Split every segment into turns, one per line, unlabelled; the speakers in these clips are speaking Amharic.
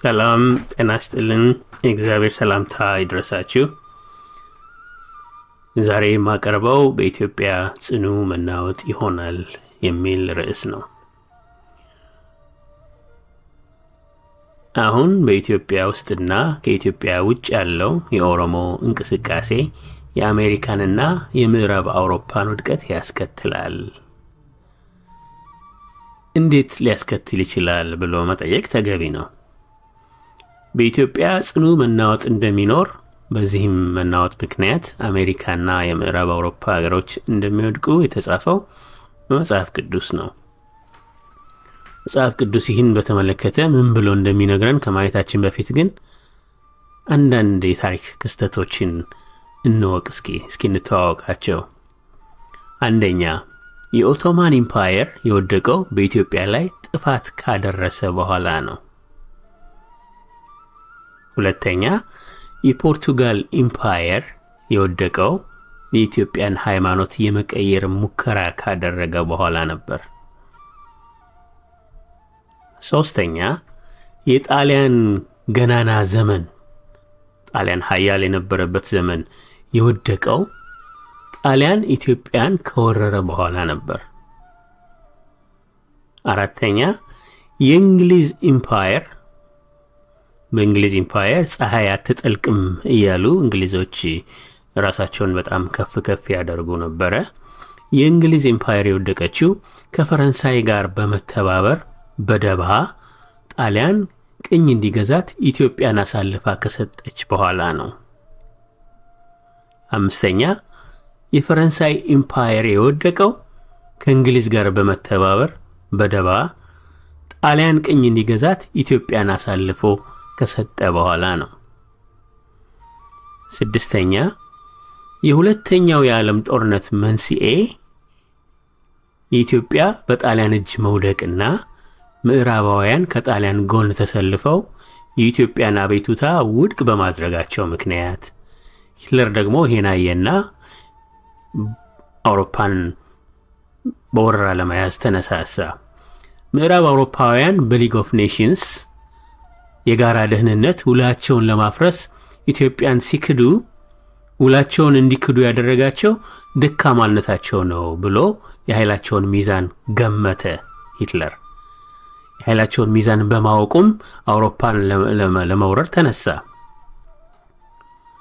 ሰላም ጤና ይስጥልን። እግዚአብሔር ሰላምታ ይድረሳችሁ። ዛሬ የማቀርበው በኢትዮጵያ ጽኑ መናወጥ ይሆናል የሚል ርዕስ ነው። አሁን በኢትዮጵያ ውስጥና ከኢትዮጵያ ውጭ ያለው የኦሮሞ እንቅስቃሴ የአሜሪካንና የምዕራብ አውሮፓን ውድቀት ያስከትላል። እንዴት ሊያስከትል ይችላል ብሎ መጠየቅ ተገቢ ነው። በኢትዮጵያ ጽኑ መናወጥ እንደሚኖር፣ በዚህም መናወጥ ምክንያት አሜሪካና የምዕራብ አውሮፓ ሀገሮች እንደሚወድቁ የተጻፈው በመጽሐፍ ቅዱስ ነው። መጽሐፍ ቅዱስ ይህን በተመለከተ ምን ብሎ እንደሚነግረን ከማየታችን በፊት ግን አንዳንድ የታሪክ ክስተቶችን እንወቅ። እስኪ እንተዋወቃቸው። አንደኛ፣ የኦቶማን ኢምፓየር የወደቀው በኢትዮጵያ ላይ ጥፋት ካደረሰ በኋላ ነው። ሁለተኛ፣ የፖርቱጋል ኢምፓየር የወደቀው የኢትዮጵያን ሃይማኖት የመቀየር ሙከራ ካደረገ በኋላ ነበር። ሶስተኛ፣ የጣሊያን ገናና ዘመን፣ ጣሊያን ኃያል የነበረበት ዘመን የወደቀው ጣሊያን ኢትዮጵያን ከወረረ በኋላ ነበር። አራተኛ፣ የእንግሊዝ ኢምፓየር፣ በእንግሊዝ ኢምፓየር ፀሐይ አትጠልቅም እያሉ እንግሊዞች ራሳቸውን በጣም ከፍ ከፍ ያደርጉ ነበረ። የእንግሊዝ ኢምፓየር የወደቀችው ከፈረንሳይ ጋር በመተባበር በደባ ጣሊያን ቅኝ እንዲገዛት ኢትዮጵያን አሳልፋ ከሰጠች በኋላ ነው። አምስተኛ፣ የፈረንሳይ ኢምፓየር የወደቀው ከእንግሊዝ ጋር በመተባበር በደባ ጣሊያን ቅኝ እንዲገዛት ኢትዮጵያን አሳልፎ ከሰጠ በኋላ ነው። ስድስተኛ፣ የሁለተኛው የዓለም ጦርነት መንስኤ የኢትዮጵያ በጣሊያን እጅ መውደቅና ምዕራባውያን ከጣሊያን ጎን ተሰልፈው የኢትዮጵያን አቤቱታ ውድቅ በማድረጋቸው ምክንያት፣ ሂትለር ደግሞ ይሄን አየና አውሮፓን በወረራ ለመያዝ ተነሳሳ። ምዕራብ አውሮፓውያን በሊግ ኦፍ ኔሽንስ የጋራ ደህንነት ውላቸውን ለማፍረስ ኢትዮጵያን ሲክዱ ውላቸውን እንዲክዱ ያደረጋቸው ደካማነታቸው ነው ብሎ የኃይላቸውን ሚዛን ገመተ ሂትለር። የኃይላቸውን ሚዛን በማወቁም አውሮፓን ለመውረር ተነሳ።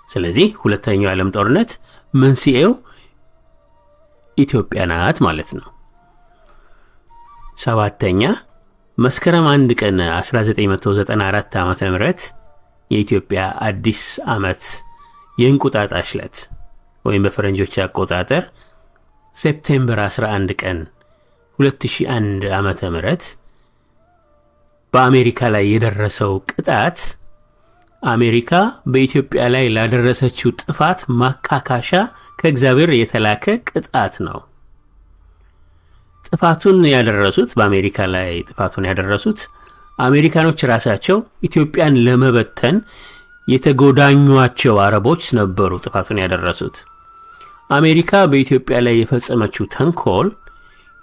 ስለዚህ ሁለተኛው የዓለም ጦርነት መንስኤው ኢትዮጵያ ናት ማለት ነው። ሰባተኛ፣ መስከረም 1 ቀን 1994 ዓመተ ምህረት የኢትዮጵያ አዲስ ዓመት የእንቁጣጣሽ ዕለት ወይም በፈረንጆች አቆጣጠር ሴፕቴምበር 11 ቀን 2001 ዓመተ ምህረት በአሜሪካ ላይ የደረሰው ቅጣት አሜሪካ በኢትዮጵያ ላይ ላደረሰችው ጥፋት ማካካሻ ከእግዚአብሔር የተላከ ቅጣት ነው። በአሜሪካ ላይ ጥፋቱን ያደረሱት አሜሪካኖች ራሳቸው ኢትዮጵያን ለመበተን የተጎዳኟቸው አረቦች ነበሩ። ጥፋቱን ያደረሱት አሜሪካ በኢትዮጵያ ላይ የፈጸመችው ተንኮል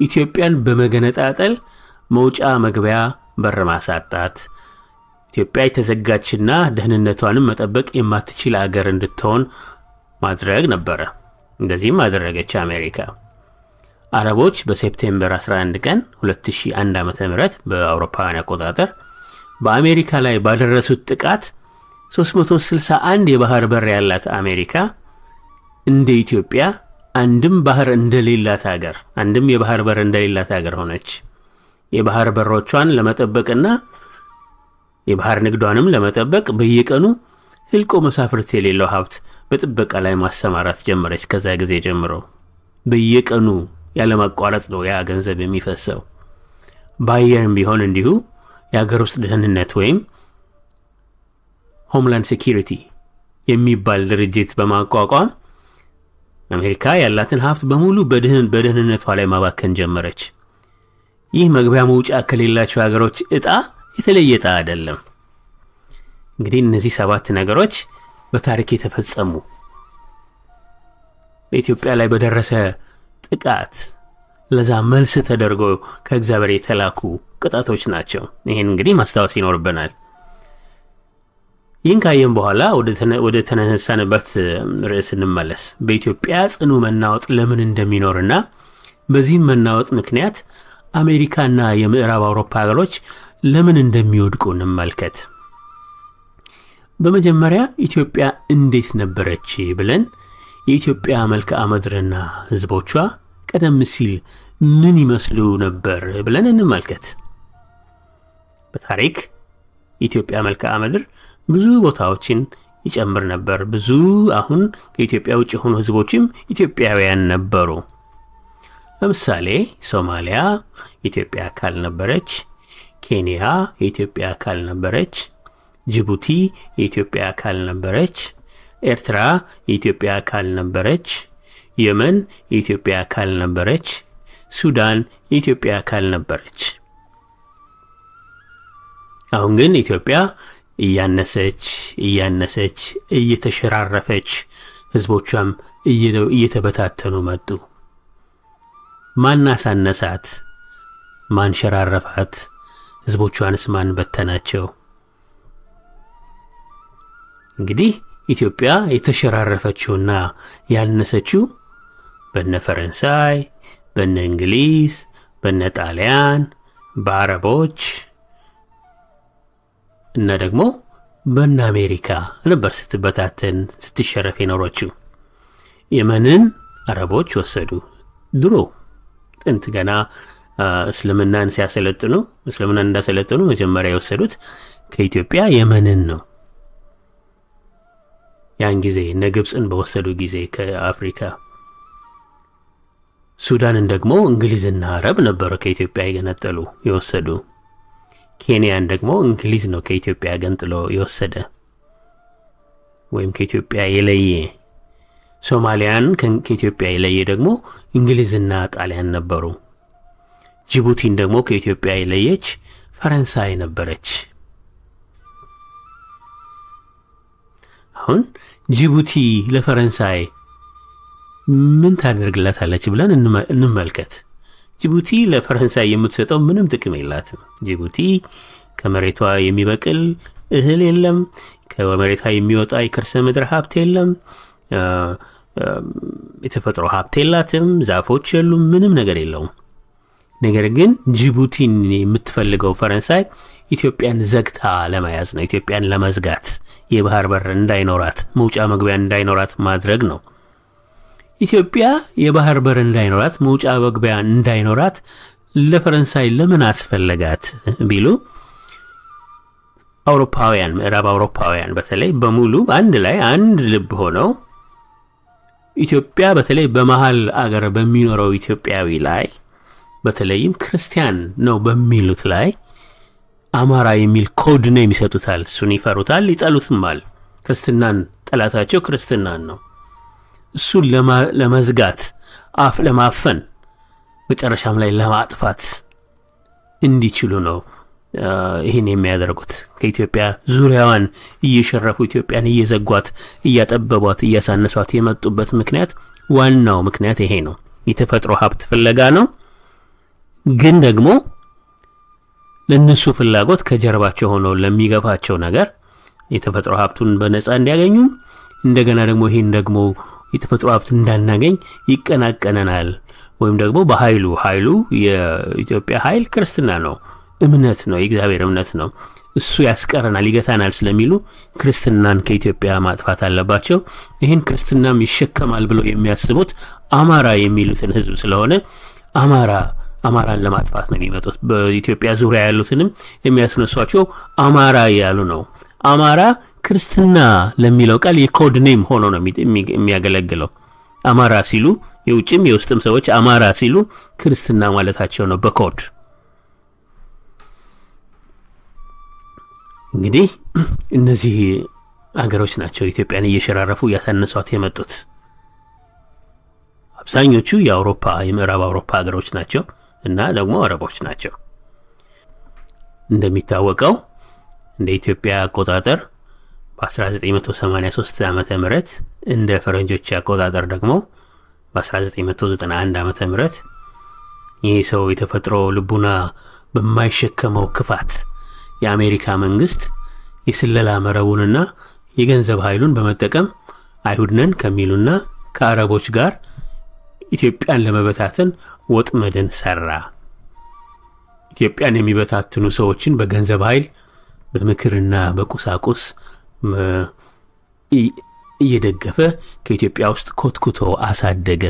ኢትዮጵያን በመገነጣጠል መውጫ መግቢያ በር ማሳጣት፣ ኢትዮጵያ የተዘጋችና ደህንነቷንም መጠበቅ የማትችል አገር እንድትሆን ማድረግ ነበረ። እንደዚህም አደረገች አሜሪካ። አረቦች በሴፕቴምበር 11 ቀን 2001 ዓመተ ምህረት በአውሮፓውያን አቆጣጠር በአሜሪካ ላይ ባደረሱት ጥቃት 361 የባህር በር ያላት አሜሪካ እንደ ኢትዮጵያ አንድም የባህር በር እንደሌላት ሀገር ሆነች። የባህር በሮቿን ለመጠበቅና የባህር ንግዷንም ለመጠበቅ በየቀኑ ህልቆ መሳፍርት የሌለው ሀብት በጥበቃ ላይ ማሰማራት ጀመረች። ከዛ ጊዜ ጀምሮ በየቀኑ ያለማቋረጥ ነው ያ ገንዘብ የሚፈሰው። በአየርም ቢሆን እንዲሁ የሀገር ውስጥ ደህንነት ወይም ሆምላንድ ሴኪሪቲ የሚባል ድርጅት በማቋቋም አሜሪካ ያላትን ሀብት በሙሉ በደህንነቷ ላይ ማባከን ጀመረች። ይህ መግቢያ መውጫ ከሌላቸው ሀገሮች እጣ የተለየ እጣ አይደለም። እንግዲህ እነዚህ 7 ነገሮች በታሪክ የተፈጸሙ በኢትዮጵያ ላይ በደረሰ ጥቃት ለዛ መልስ ተደርጎ ከእግዚአብሔር የተላኩ ቅጣቶች ናቸው። ይሄን እንግዲህ ማስታወስ ይኖርብናል። ይህን ካየን በኋላ ወደ ተነሳንበት ርዕስ እንመለስ። በኢትዮጵያ ጽኑ መናወጥ ለምን እንደሚኖርና በዚህም መናወጥ ምክንያት አሜሪካና የምዕራብ አውሮፓ ሀገሮች ለምን እንደሚወድቁ እንመልከት። በመጀመሪያ ኢትዮጵያ እንዴት ነበረች ብለን የኢትዮጵያ መልክዓ ምድርና ህዝቦቿ ቀደም ሲል ምን ይመስሉ ነበር ብለን እንመልከት። በታሪክ የኢትዮጵያ መልክዓ ምድር ብዙ ቦታዎችን ይጨምር ነበር። ብዙ አሁን ከኢትዮጵያ ውጭ የሆኑ ህዝቦችም ኢትዮጵያውያን ነበሩ። ለምሳሌ ሶማሊያ የኢትዮጵያ አካል ነበረች። ኬንያ የኢትዮጵያ አካል ነበረች። ጅቡቲ የኢትዮጵያ አካል ነበረች። ኤርትራ የኢትዮጵያ አካል ነበረች። የመን የኢትዮጵያ አካል ነበረች። ሱዳን የኢትዮጵያ አካል ነበረች። አሁን ግን ኢትዮጵያ እያነሰች እየተሸራረፈች ህዝቦቿም እየተበታተኑ መጡ። ማን አሳነሳት? ማን ሸራረፋት? ህዝቦቿንስ ማን በተናቸው? እንግዲህ ኢትዮጵያ የተሸራረፈችውና ያነሰችው በነ ፈረንሳይ፣ በነ እንግሊዝ፣ በነ ጣሊያን፣ በአረቦች እና ደግሞ በነ አሜሪካ ነበር ስትበታተን ስትሸረፍ የኖረችው። የመንን አረቦች ወሰዱ። ድሮ ጥንት ገና እስልምናን እንዳሰለጥኑ መጀመሪያ የወሰዱት ከኢትዮጵያ የመንን ነው። ያን ጊዜ እነ ግብፅን በወሰዱ ጊዜ ከአፍሪካ። ሱዳንን ደግሞ እንግሊዝና አረብ ነበሩ ከኢትዮጵያ የወሰዱ። ኬንያን ደግሞ እንግሊዝ ነው ከኢትዮጵያ ገንጥሎ የወሰደ ወይም ከኢትዮጵያ የለየ። ሶማሊያን ከኢትዮጵያ የለየ ደግሞ እንግሊዝና ጣሊያን ነበሩ። ጅቡቲን ደግሞ ከኢትዮጵያ የለየች ፈረንሳይ ነበረች። አሁን ጅቡቲ ለፈረንሳይ ምን ታደርግላታለች ብለን እንመልከት። ጅቡቲ ለፈረንሳይ የምትሰጠው ምንም ጥቅም የላትም። ጅቡቲ ከመሬቷ የሚበቅል እህል የለም፣ ከመሬቷ የሚወጣ የከርሰ ምድር ሀብት የለም፣ የተፈጥሮ ሀብት የላትም፣ ዛፎች የሉም፣ ምንም ነገር የለውም። ነገር ግን ጅቡቲን የምትፈልገው ፈረንሳይ ኢትዮጵያን ዘግታ ለመያዝ ነው። ኢትዮጵያን ለመዝጋት፣ የባህር በር እንዳይኖራት፣ መውጫ መግቢያ እንዳይኖራት ማድረግ ነው። ኢትዮጵያ የባህር በር እንዳይኖራት፣ መውጫ መግቢያ እንዳይኖራት ለፈረንሳይ ለምን አስፈለጋት ቢሉ አውሮፓውያን፣ ምዕራብ አውሮፓውያን በተለይ በሙሉ አንድ ልብ ሆነው ኢትዮጵያ በተለይ በመሃል አገር በሚኖረው ኢትዮጵያዊ ላይ በተለይም ክርስቲያን ነው በሚሉት ላይ አማራ የሚል ኮድ ኔም ይሰጡታል። እሱን ይፈሩታል፣ ይጠሉትማል። ክርስትናን ጠላታቸው ክርስትናን ነው። እሱን ለመዝጋት አፍ ለማፈን መጨረሻም ላይ ለማጥፋት እንዲችሉ ነው ይህን የሚያደርጉት። ከኢትዮጵያ ዙሪያዋን እየሸረፉ ኢትዮጵያን እየዘጓት፣ እያጠበቧት፣ እያሳነሷት የመጡበት ምክንያት ዋናው ምክንያት ይሄ ነው። የተፈጥሮ ሀብት ፍለጋ ነው። ግን ደግሞ ለነሱ ፍላጎት ከጀርባቸው ሆኖ ለሚገፋቸው ነገር የተፈጥሮ ሀብቱን በነፃ እንዲያገኙ፣ እንደገና ደግሞ ይሄን ደግሞ የተፈጥሮ ሀብት እንዳናገኝ ይቀናቀነናል። ወይም ደግሞ በኃይሉ የኢትዮጵያ ኃይል ክርስትና ነው፣ እምነት ነው፣ የእግዚአብሔር እምነት ነው፣ እሱ ያስቀረናል፣ ይገታናል ስለሚሉ ክርስትናን ከኢትዮጵያ ማጥፋት አለባቸው። ይህን ክርስትናም ይሸከማል ብለው የሚያስቡት አማራ የሚሉትን ህዝብ ስለሆነ አማራን ለማጥፋት ነው የሚመጡት። በኢትዮጵያ ዙሪያ ያሉትንም የሚያስነሷቸው አማራ ያሉ ነው። አማራ ክርስትና ለሚለው ቃል የኮድ ኔም ሆኖ ነው የሚያገለግለው። አማራ ሲሉ የውጭም የውስጥም ሰዎች አማራ ሲሉ ክርስትና ማለታቸው ነው በኮድ። እንግዲህ እነዚህ አገሮች ናቸው ኢትዮጵያን እየሸራረፉ ያሳነሷት የመጡት። አብዛኞቹ የምዕራብ አውሮፓ ሀገሮች ናቸው እና ደግሞ አረቦች ናቸው። እንደሚታወቀው እንደ ኢትዮጵያ አቆጣጠር በ1983 ዓመተ ምህረት እንደ ፈረንጆች አቆጣጠር ደግሞ በ1991 ዓመተ ምህረት ይህ ሰው የተፈጥሮ ልቡና በማይሸከመው ክፋት የአሜሪካ መንግስት የስለላ መረቡንና የገንዘብ ኃይሉን በመጠቀም አይሁድነን ከሚሉና ከአረቦች ጋር ኢትዮጵያን ለመበታተን ወጥመድን ሰራ። ኢትዮጵያን የሚበታትኑ ሰዎችን በገንዘብ ኃይል በምክርና በቁሳቁስ እየደገፈ ከኢትዮጵያ ውስጥ ኮትኩቶ አሳደገ።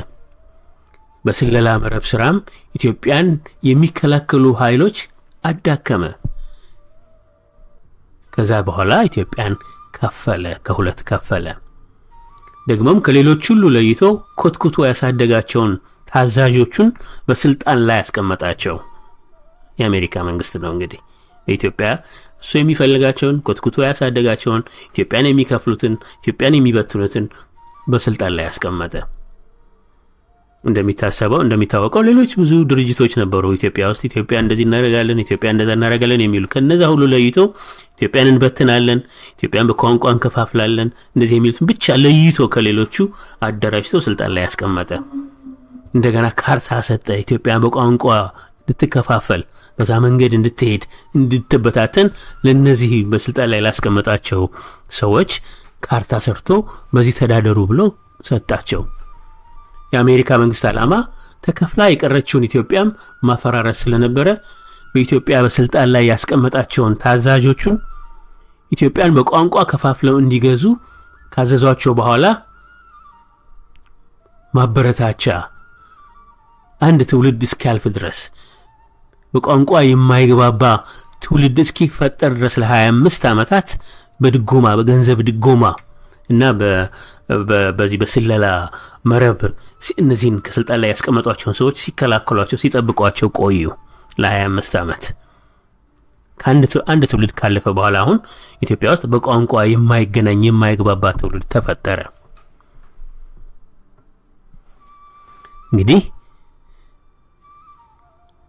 በስለላ መረብ ስራም ኢትዮጵያን የሚከላከሉ ኃይሎች አዳከመ። ከዛ በኋላ ኢትዮጵያን ከሁለት ከፈለ። ደግሞም ከሌሎች ሁሉ ለይቶ ኮትኩቶ ያሳደጋቸውን ታዛዦቹን በስልጣን ላይ ያስቀመጣቸው የአሜሪካ መንግስት ነው። እንግዲህ በኢትዮጵያ እሱ የሚፈልጋቸውን ኮትኩቶ ያሳደጋቸውን ኢትዮጵያን የሚከፍሉትን ኢትዮጵያን የሚበትኑትን በስልጣን ላይ ያስቀመጠ። እንደሚታወቀው ሌሎች ብዙ ድርጅቶች ነበሩ ኢትዮጵያ ውስጥ። ኢትዮጵያ እንደዚህ እናደርጋለን፣ ኢትዮጵያ እንደዛ እናደርጋለን የሚሉ ከነዛ ሁሉ ለይቶ ኢትዮጵያን እንበትናለን፣ ኢትዮጵያን በቋንቋ እንከፋፍላለን እንደዚህ የሚሉትን ብቻ ለይቶ ከሌሎቹ አደራጅቶ ስልጣን ላይ ያስቀመጠ። እንደገና ካርታ ሰጠ። ኢትዮጵያን በቋንቋ እንድትከፋፈል በዛ መንገድ እንድትሄድ እንድትበታተን ለነዚህ በስልጣን ላይ ላስቀመጣቸው ሰዎች ካርታ ሰርቶ በዚህ ተዳደሩ ብሎ ሰጣቸው። የአሜሪካ መንግስት ዓላማ ተከፍላ የቀረችውን ኢትዮጵያም ማፈራረስ ስለነበረ በኢትዮጵያ በስልጣን ላይ ያስቀመጣቸውን ታዛዦቹን ኢትዮጵያን በቋንቋ ከፋፍለው እንዲገዙ ካዘዟቸው በኋላ ማበረታቻ አንድ ትውልድ እስኪያልፍ ድረስ በቋንቋ የማይግባባ ትውልድ እስኪፈጠር ድረስ ለ25 ዓመታት በድጎማ በገንዘብ ድጎማ እና በዚህ በስለላ መረብ እነዚህን ከስልጣን ላይ ያስቀመጧቸውን ሰዎች ሲከላከሏቸው ሲጠብቋቸው ቆዩ ለ25 ዓመት። አንድ ትውልድ ካለፈ በኋላ አሁን ኢትዮጵያ ውስጥ በቋንቋ የማይገናኝ የማይግባባ ትውልድ ተፈጠረ። እንግዲህ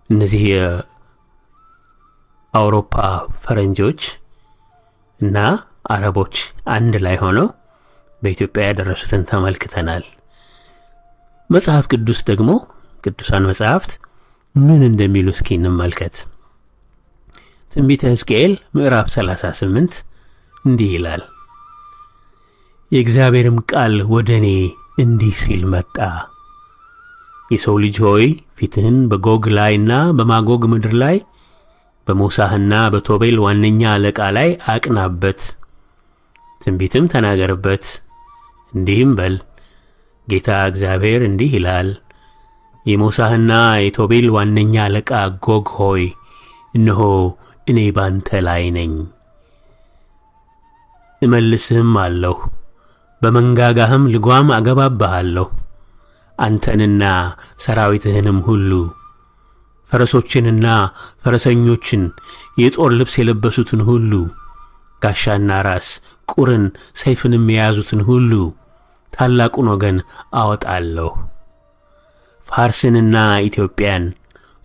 እነዚህ የአውሮፓ ፈረንጆች እና አረቦች አንድ ላይ ሆነው በኢትዮጵያ ያደረሱትን ተመልክተናል። መጽሐፍ ቅዱስ ደግሞ ቅዱሳን መጽሐፍት ምን እንደሚሉ እስኪ እንመልከት። ትንቢተ ሕዝቅኤል ምዕራፍ 38 እንዲህ ይላል። የእግዚአብሔርም ቃል ወደ እኔ እንዲህ ሲል መጣ። የሰው ልጅ ሆይ ፊትህን በጎግ ላይና በማጎግ ምድር ላይ በሞሳህና በቶቤል ዋነኛ አለቃ ላይ አቅናበት፣ ትንቢትም ተናገርበት፣ እንዲህም በል ጌታ እግዚአብሔር እንዲህ ይላል፣ የሞሳህና የቶቤል ዋነኛ አለቃ ጎግ ሆይ እነሆ እኔ ባንተ ላይ ነኝ፣ እመልስህም አለሁ፣ በመንጋጋህም ልጓም አገባብሃለሁ፣ አንተንና ሰራዊትህንም ሁሉ ፈረሶችንና ፈረሰኞችን የጦር ልብስ የለበሱትን ሁሉ ጋሻና ራስ ቁርን ሰይፍንም የያዙትን ሁሉ ታላቁን ወገን አወጣለሁ። ፋርስንና ኢትዮጵያን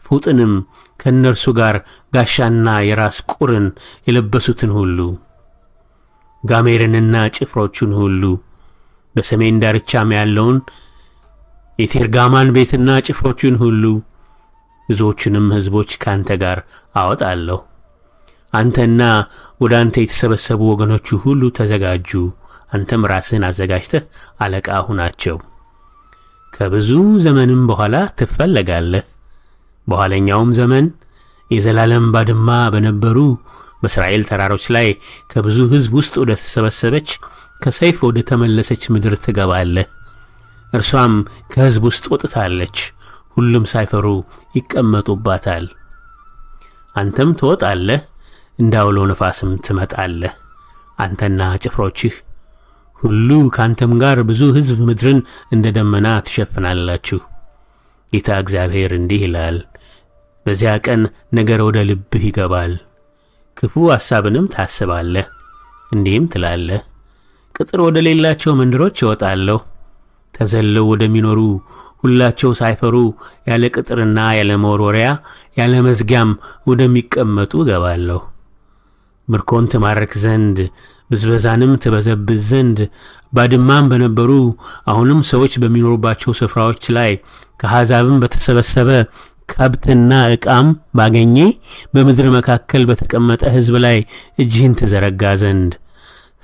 ፉጥንም ከእነርሱ ጋር ጋሻና የራስ ቁርን የለበሱትን ሁሉ ጋሜርንና ጭፍሮቹን ሁሉ በሰሜን ዳርቻም ያለውን የቴርጋማን ቤትና ጭፍሮቹን ሁሉ ብዙዎችንም ሕዝቦች ካንተ ጋር አወጣለሁ። አንተና ወደ አንተ የተሰበሰቡ ወገኖቹ ሁሉ ተዘጋጁ። አንተም ራስህን አዘጋጅተህ አለቃ ሁናቸው። ከብዙ ዘመንም በኋላ ትፈለጋለህ። በኋለኛውም ዘመን የዘላለም ባድማ በነበሩ በእስራኤል ተራሮች ላይ ከብዙ ሕዝብ ውስጥ ወደ ተሰበሰበች ከሰይፍ ወደ ተመለሰች ምድር ትገባለህ። እርሷም ከሕዝብ ውስጥ ወጥታለች፣ ሁሉም ሳይፈሩ ይቀመጡባታል። አንተም ትወጣለህ፣ እንዳውሎ ነፋስም ትመጣለህ። አንተና ጭፍሮችህ ሁሉ ካንተም ጋር ብዙ ሕዝብ ምድርን እንደ ደመና ትሸፍናላችሁ። ጌታ እግዚአብሔር እንዲህ ይላል፣ በዚያ ቀን ነገር ወደ ልብህ ይገባል፣ ክፉ ሐሳብንም ታስባለህ። እንዲህም ትላለህ፣ ቅጥር ወደ ሌላቸው መንደሮች እወጣለሁ፣ ተዘለው ወደሚኖሩ ሁላቸው ሳይፈሩ ያለ ቅጥርና ያለ መወርወሪያ ያለ መዝጊያም ወደሚቀመጡ እገባለሁ። ምርኮን ትማርክ ዘንድ ብዝበዛንም ትበዘብዝ ዘንድ ባድማም በነበሩ አሁንም ሰዎች በሚኖሩባቸው ስፍራዎች ላይ ከአሕዛብም በተሰበሰበ ከብትና ዕቃም ባገኘ በምድር መካከል በተቀመጠ ሕዝብ ላይ እጅህን ትዘረጋ ዘንድ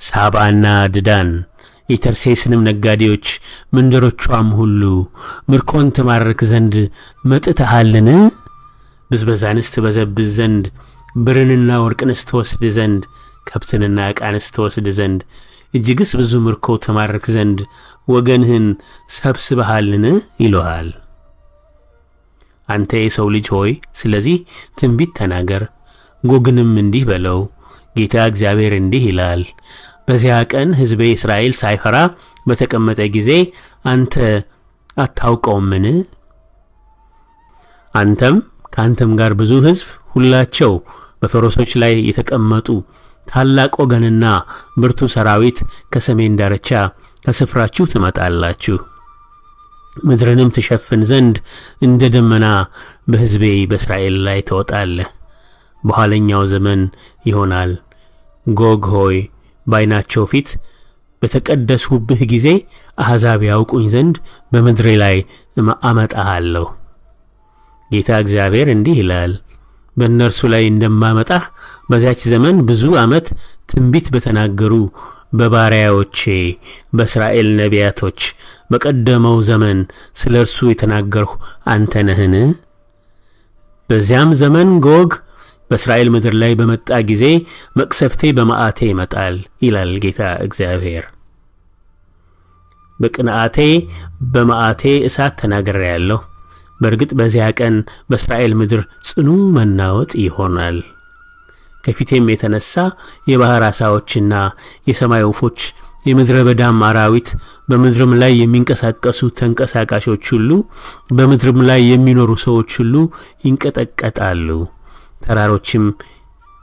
ሳባና ድዳን የተርሴስንም ነጋዴዎች መንደሮቿም ሁሉ ምርኮን ትማርክ ዘንድ መጥተሃልን? ብዝበዛንስ ትበዘብዝ ዘንድ ብርንና ወርቅንስ ትወስድ ዘንድ ከብትንና ዕቃንስ ትወስድ ዘንድ እጅግስ ብዙ ምርኮ ትማርክ ዘንድ ወገንህን ሰብስበሃልን? ይሉሃል። አንተ የሰው ልጅ ሆይ ስለዚህ ትንቢት ተናገር፣ ጎግንም እንዲህ በለው፣ ጌታ እግዚአብሔር እንዲህ ይላል፣ በዚያ ቀን ሕዝቤ እስራኤል ሳይፈራ በተቀመጠ ጊዜ አንተ አታውቀውምን? አንተም ከአንተም ጋር ብዙ ሕዝብ ሁላቸው በፈረሶች ላይ የተቀመጡ ታላቅ ወገንና ብርቱ ሰራዊት ከሰሜን ዳርቻ ከስፍራችሁ ትመጣላችሁ። ምድርንም ትሸፍን ዘንድ እንደ ደመና በሕዝቤ በእስራኤል ላይ ትወጣለህ። በኋለኛው ዘመን ይሆናል። ጎግ ሆይ በዓይናቸው ፊት በተቀደስሁብህ ጊዜ አሕዛብ ያውቁኝ ዘንድ በምድሬ ላይ አመጣሃለሁ። ጌታ እግዚአብሔር እንዲህ ይላል፣ በእነርሱ ላይ እንደማመጣህ በዚያች ዘመን ብዙ ዓመት ትንቢት በተናገሩ በባሪያዎቼ በእስራኤል ነቢያቶች በቀደመው ዘመን ስለ እርሱ የተናገርሁ አንተ ነህን? በዚያም ዘመን ጎግ በእስራኤል ምድር ላይ በመጣ ጊዜ መቅሰፍቴ በመዓቴ ይመጣል ይላል ጌታ እግዚአብሔር። በቅንዓቴ በመዓቴ እሳት ተናግሬአለሁ። በእርግጥ በዚያ ቀን በእስራኤል ምድር ጽኑ መናወጥ ይሆናል። ከፊቴም የተነሳ የባህር ዓሣዎችና የሰማይ ወፎች የምድረ በዳም አራዊት በምድርም ላይ የሚንቀሳቀሱ ተንቀሳቃሾች ሁሉ በምድርም ላይ የሚኖሩ ሰዎች ሁሉ ይንቀጠቀጣሉ። ተራሮችም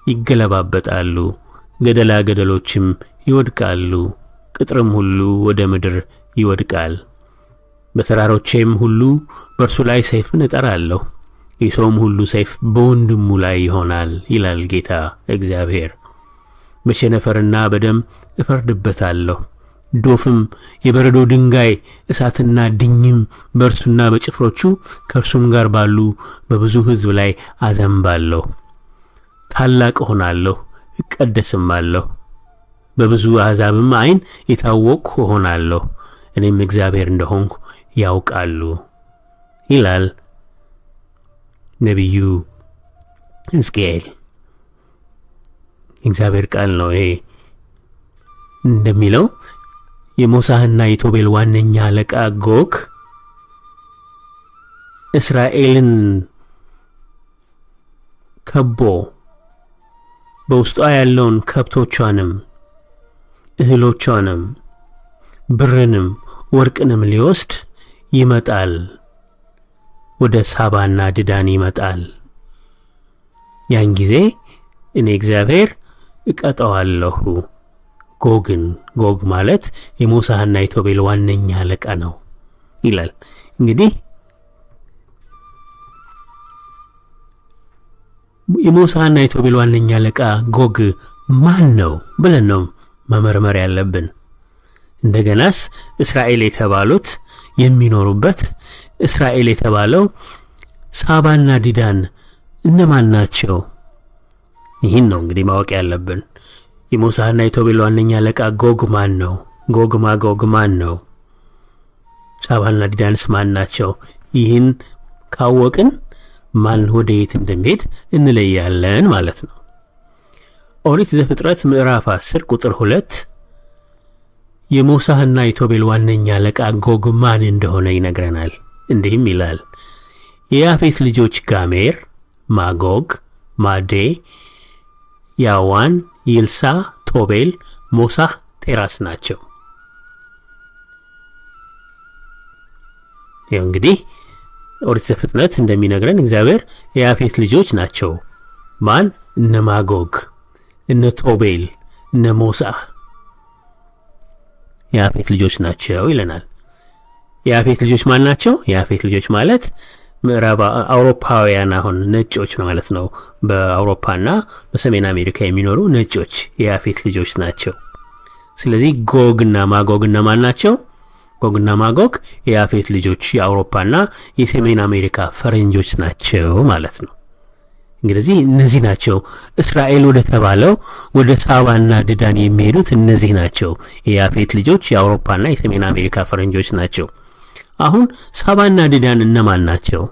ይገለባበጣሉ፣ ገደላ ገደሎችም ይወድቃሉ፣ ቅጥርም ሁሉ ወደ ምድር ይወድቃል። በተራሮቼም ሁሉ በእርሱ ላይ ሰይፍን እጠራለሁ፣ የሰውም ሁሉ ሰይፍ በወንድሙ ላይ ይሆናል ይላል ጌታ እግዚአብሔር። በቸነፈርና በደም እፈርድበታለሁ፣ ዶፍም የበረዶ ድንጋይ እሳትና ድኝም በእርሱና በጭፍሮቹ ከእርሱም ጋር ባሉ በብዙ ሕዝብ ላይ አዘንባለሁ። ታላቅ እሆናለሁ፣ እቀደስማለሁ፣ በብዙ አሕዛብም ዓይን የታወቅሁ እሆናለሁ። እኔም እግዚአብሔር እንደሆንኩ ያውቃሉ ይላል ነቢዩ ሕዝቅኤል። እግዚአብሔር ቃል ነው ይሄ። እንደሚለው የሞሳህና የቶቤል ዋነኛ አለቃ ጎግ እስራኤልን ከቦ በውስጧ ያለውን ከብቶቿንም እህሎቿንም ብርንም ወርቅንም ሊወስድ ይመጣል። ወደ ሳባና ድዳን ይመጣል። ያን ጊዜ እኔ እግዚአብሔር እቀጣዋለሁ ጎግን። ጎግ ማለት የሞሳህና የቶቤል ዋነኛ አለቃ ነው ይላል። እንግዲህ የሞሳህና የቶቤል ዋነኛ አለቃ ጎግ ማን ነው ብለን ነው መመርመር ያለብን። እንደገናስ እስራኤል የተባሉት የሚኖሩበት እስራኤል የተባለው ሳባና ዲዳን እነማን ናቸው? ይህን ነው እንግዲህ ማወቅ ያለብን። የሞሳህና የቶቤል ዋነኛ አለቃ ጎግ ማን ነው? ጎግ ማጎግ ማን ነው? ሳባና ዲዳንስ ማን ናቸው? ይህን ካወቅን ማን ወደ የት እንደሚሄድ እንለያለን ማለት ነው። ኦሪት ዘፍጥረት ምዕራፍ 10 ቁጥር 2 የሞሳህና የቶቤል ዋነኛ አለቃ ጎግ ማን እንደሆነ ይነግረናል። እንዲህም ይላል፣ የያፌት ልጆች ጋሜር፣ ማጎግ፣ ማዴ፣ ያዋን፣ ይልሳ፣ ቶቤል፣ ሞሳህ፣ ቴራስ ናቸው። ይህ እንግዲህ ኦሪት ዘፍጥረት እንደሚነግረን እግዚአብሔር የያፌት ልጆች ናቸው። ማን? እነ ማጎግ፣ እነ ቶቤል፣ እነ ሞሳህ የያፌት ልጆች ናቸው ይለናል። የያፌት ልጆች ማን ናቸው? የያፌት ልጆች ማለት ምዕራብ አውሮፓውያን አሁን ነጮች ማለት ነው። በአውሮፓና በሰሜን አሜሪካ የሚኖሩ ነጮች የያፌት ልጆች ናቸው። ስለዚህ ጎግና ማጎግ እነማን ናቸው? ጎግና ማጎግ የያፌት ልጆች የአውሮፓና የሰሜን አሜሪካ ፈረንጆች ናቸው ማለት ነው። እንግዲህ እነዚህ ናቸው እስራኤል ወደ ተባለው ወደ ሳባና ድዳን የሚሄዱት እነዚህ ናቸው። የያፌት ልጆች የአውሮፓና የሰሜን አሜሪካ ፈረንጆች ናቸው። አሁን ሳባና ድዳን እነማን ናቸው?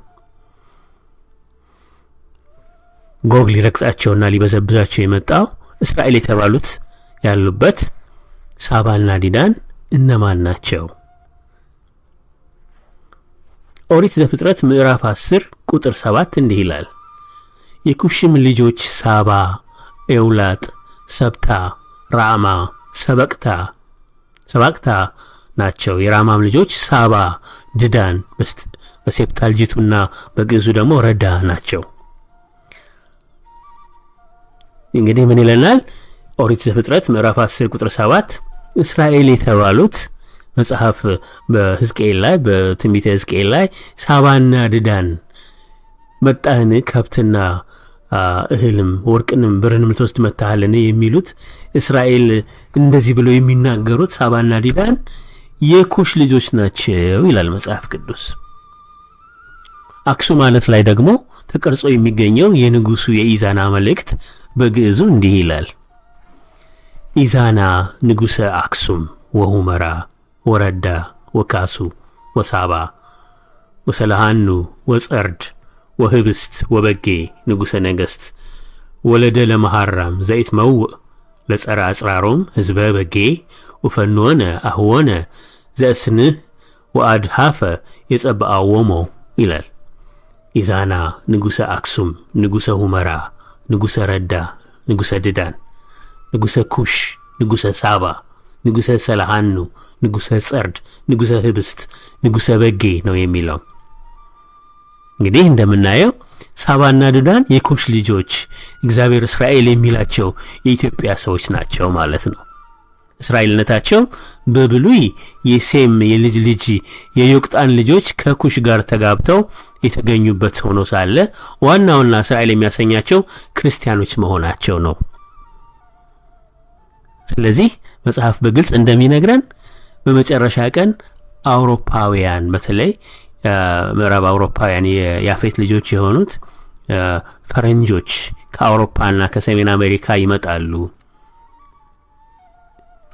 ጎግ ሊረግጣቸውና ሊበዘብዛቸው የመጣው እስራኤል የተባሉት ያሉበት ሳባና ድዳን እነማን ናቸው? ኦሪት ዘፍጥረት ምዕራፍ 10 ቁጥር 7 እንዲህ ይላል፣ የኩሽም ልጆች ሳባ፣ ኤውላጥ፣ ሰብታ፣ ራማ፣ ሰባቅታ ናቸው። የራማም ልጆች ሳባ፣ ድዳን በሴፕታልጂቱና በግዕዙ ደግሞ ረዳ ናቸው። እንግዲህ ምን ይለናል? ኦሪት ዘፍጥረት ምዕራፍ 10 ቁጥር 7 እስራኤል የተባሉት መጽሐፍ በሕዝቅኤል ላይ በትንቢተ ሕዝቅኤል ላይ ሳባና ድዳን መጣህን ከብትና እህልም ወርቅንም ብርንም ልትወስድ መጣህልን የሚሉት እስራኤል እንደዚህ ብለው የሚናገሩት ሳባና ድዳን የኩሽ ልጆች ናቸው ይላል መጽሐፍ ቅዱስ። አክሱም ማለት ላይ ደግሞ ተቀርጾ የሚገኘው የንጉሱ የኢዛና መልእክት በግዕዙ እንዲህ ይላል፣ ኢዛና ንጉሰ አክሱም ወሁመራ ወረዳ ወካሱ ወሳባ ወሰለሃኑ ወጸርድ ወህብስት ወበጌ ንጉሰ ነገስት ወለደ ለመሃራም ዘይት መውእ ለጸረ አጽራሮም ህዝበ በጌ ወፈንወነ አህወነ ዘእስንህ ወአድሃፈ የጸብአዎሞ ይላል። ኢዛና ንጉሰ አክሱም፣ ንጉሰ ሁመራ፣ ንጉሰ ረዳ፣ ንጉሰ ድዳን፣ ንጉሰ ኩሽ፣ ንጉሰ ሳባ፣ ንጉሰ ሰለሃኑ፣ ንጉሰ ጸርድ፣ ንጉሰ ህብስት፣ ንጉሰ በጌ ነው የሚለው። እንግዲህ እንደምናየው ሳባና ድዳን የኩሽ ልጆች እግዚአብሔር እስራኤል የሚላቸው የኢትዮጵያ ሰዎች ናቸው ማለት ነው። እስራኤልነታቸው በብሉይ የሴም የልጅ ልጅ የዮቅጣን ልጆች ከኩሽ ጋር ተጋብተው የተገኙበት ሆኖ ሳለ ዋናውና እስራኤል የሚያሰኛቸው ክርስቲያኖች መሆናቸው ነው። ስለዚህ መጽሐፍ በግልጽ እንደሚነግረን በመጨረሻ ቀን አውሮፓውያን በተለይ ምዕራብ አውሮፓውያን የያፌት ልጆች የሆኑት ፈረንጆች ከአውሮፓና ከሰሜን አሜሪካ ይመጣሉ።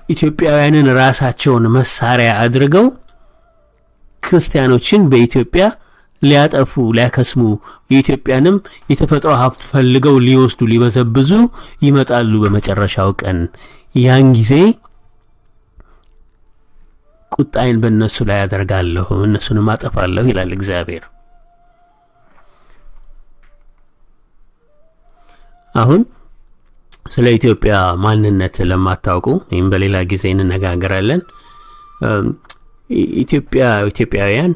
ኢትዮጵያውያንን ራሳቸውን መሳሪያ አድርገው ክርስቲያኖችን በኢትዮጵያ ሊያጠፉ ሊያከስሙ የኢትዮጵያንም የተፈጥሮ ሀብት ፈልገው ሊወስዱ ሊበዘብዙ ይመጣሉ በመጨረሻው ቀን። ያን ጊዜ ቁጣዬን በእነሱ ላይ አደርጋለሁ እነሱንም አጠፋለሁ ይላል እግዚአብሔር። አሁን ስለ ኢትዮጵያ ማንነት ለማታውቁ ወይም በሌላ ጊዜ እንነጋገራለን። ኢትዮጵያውያን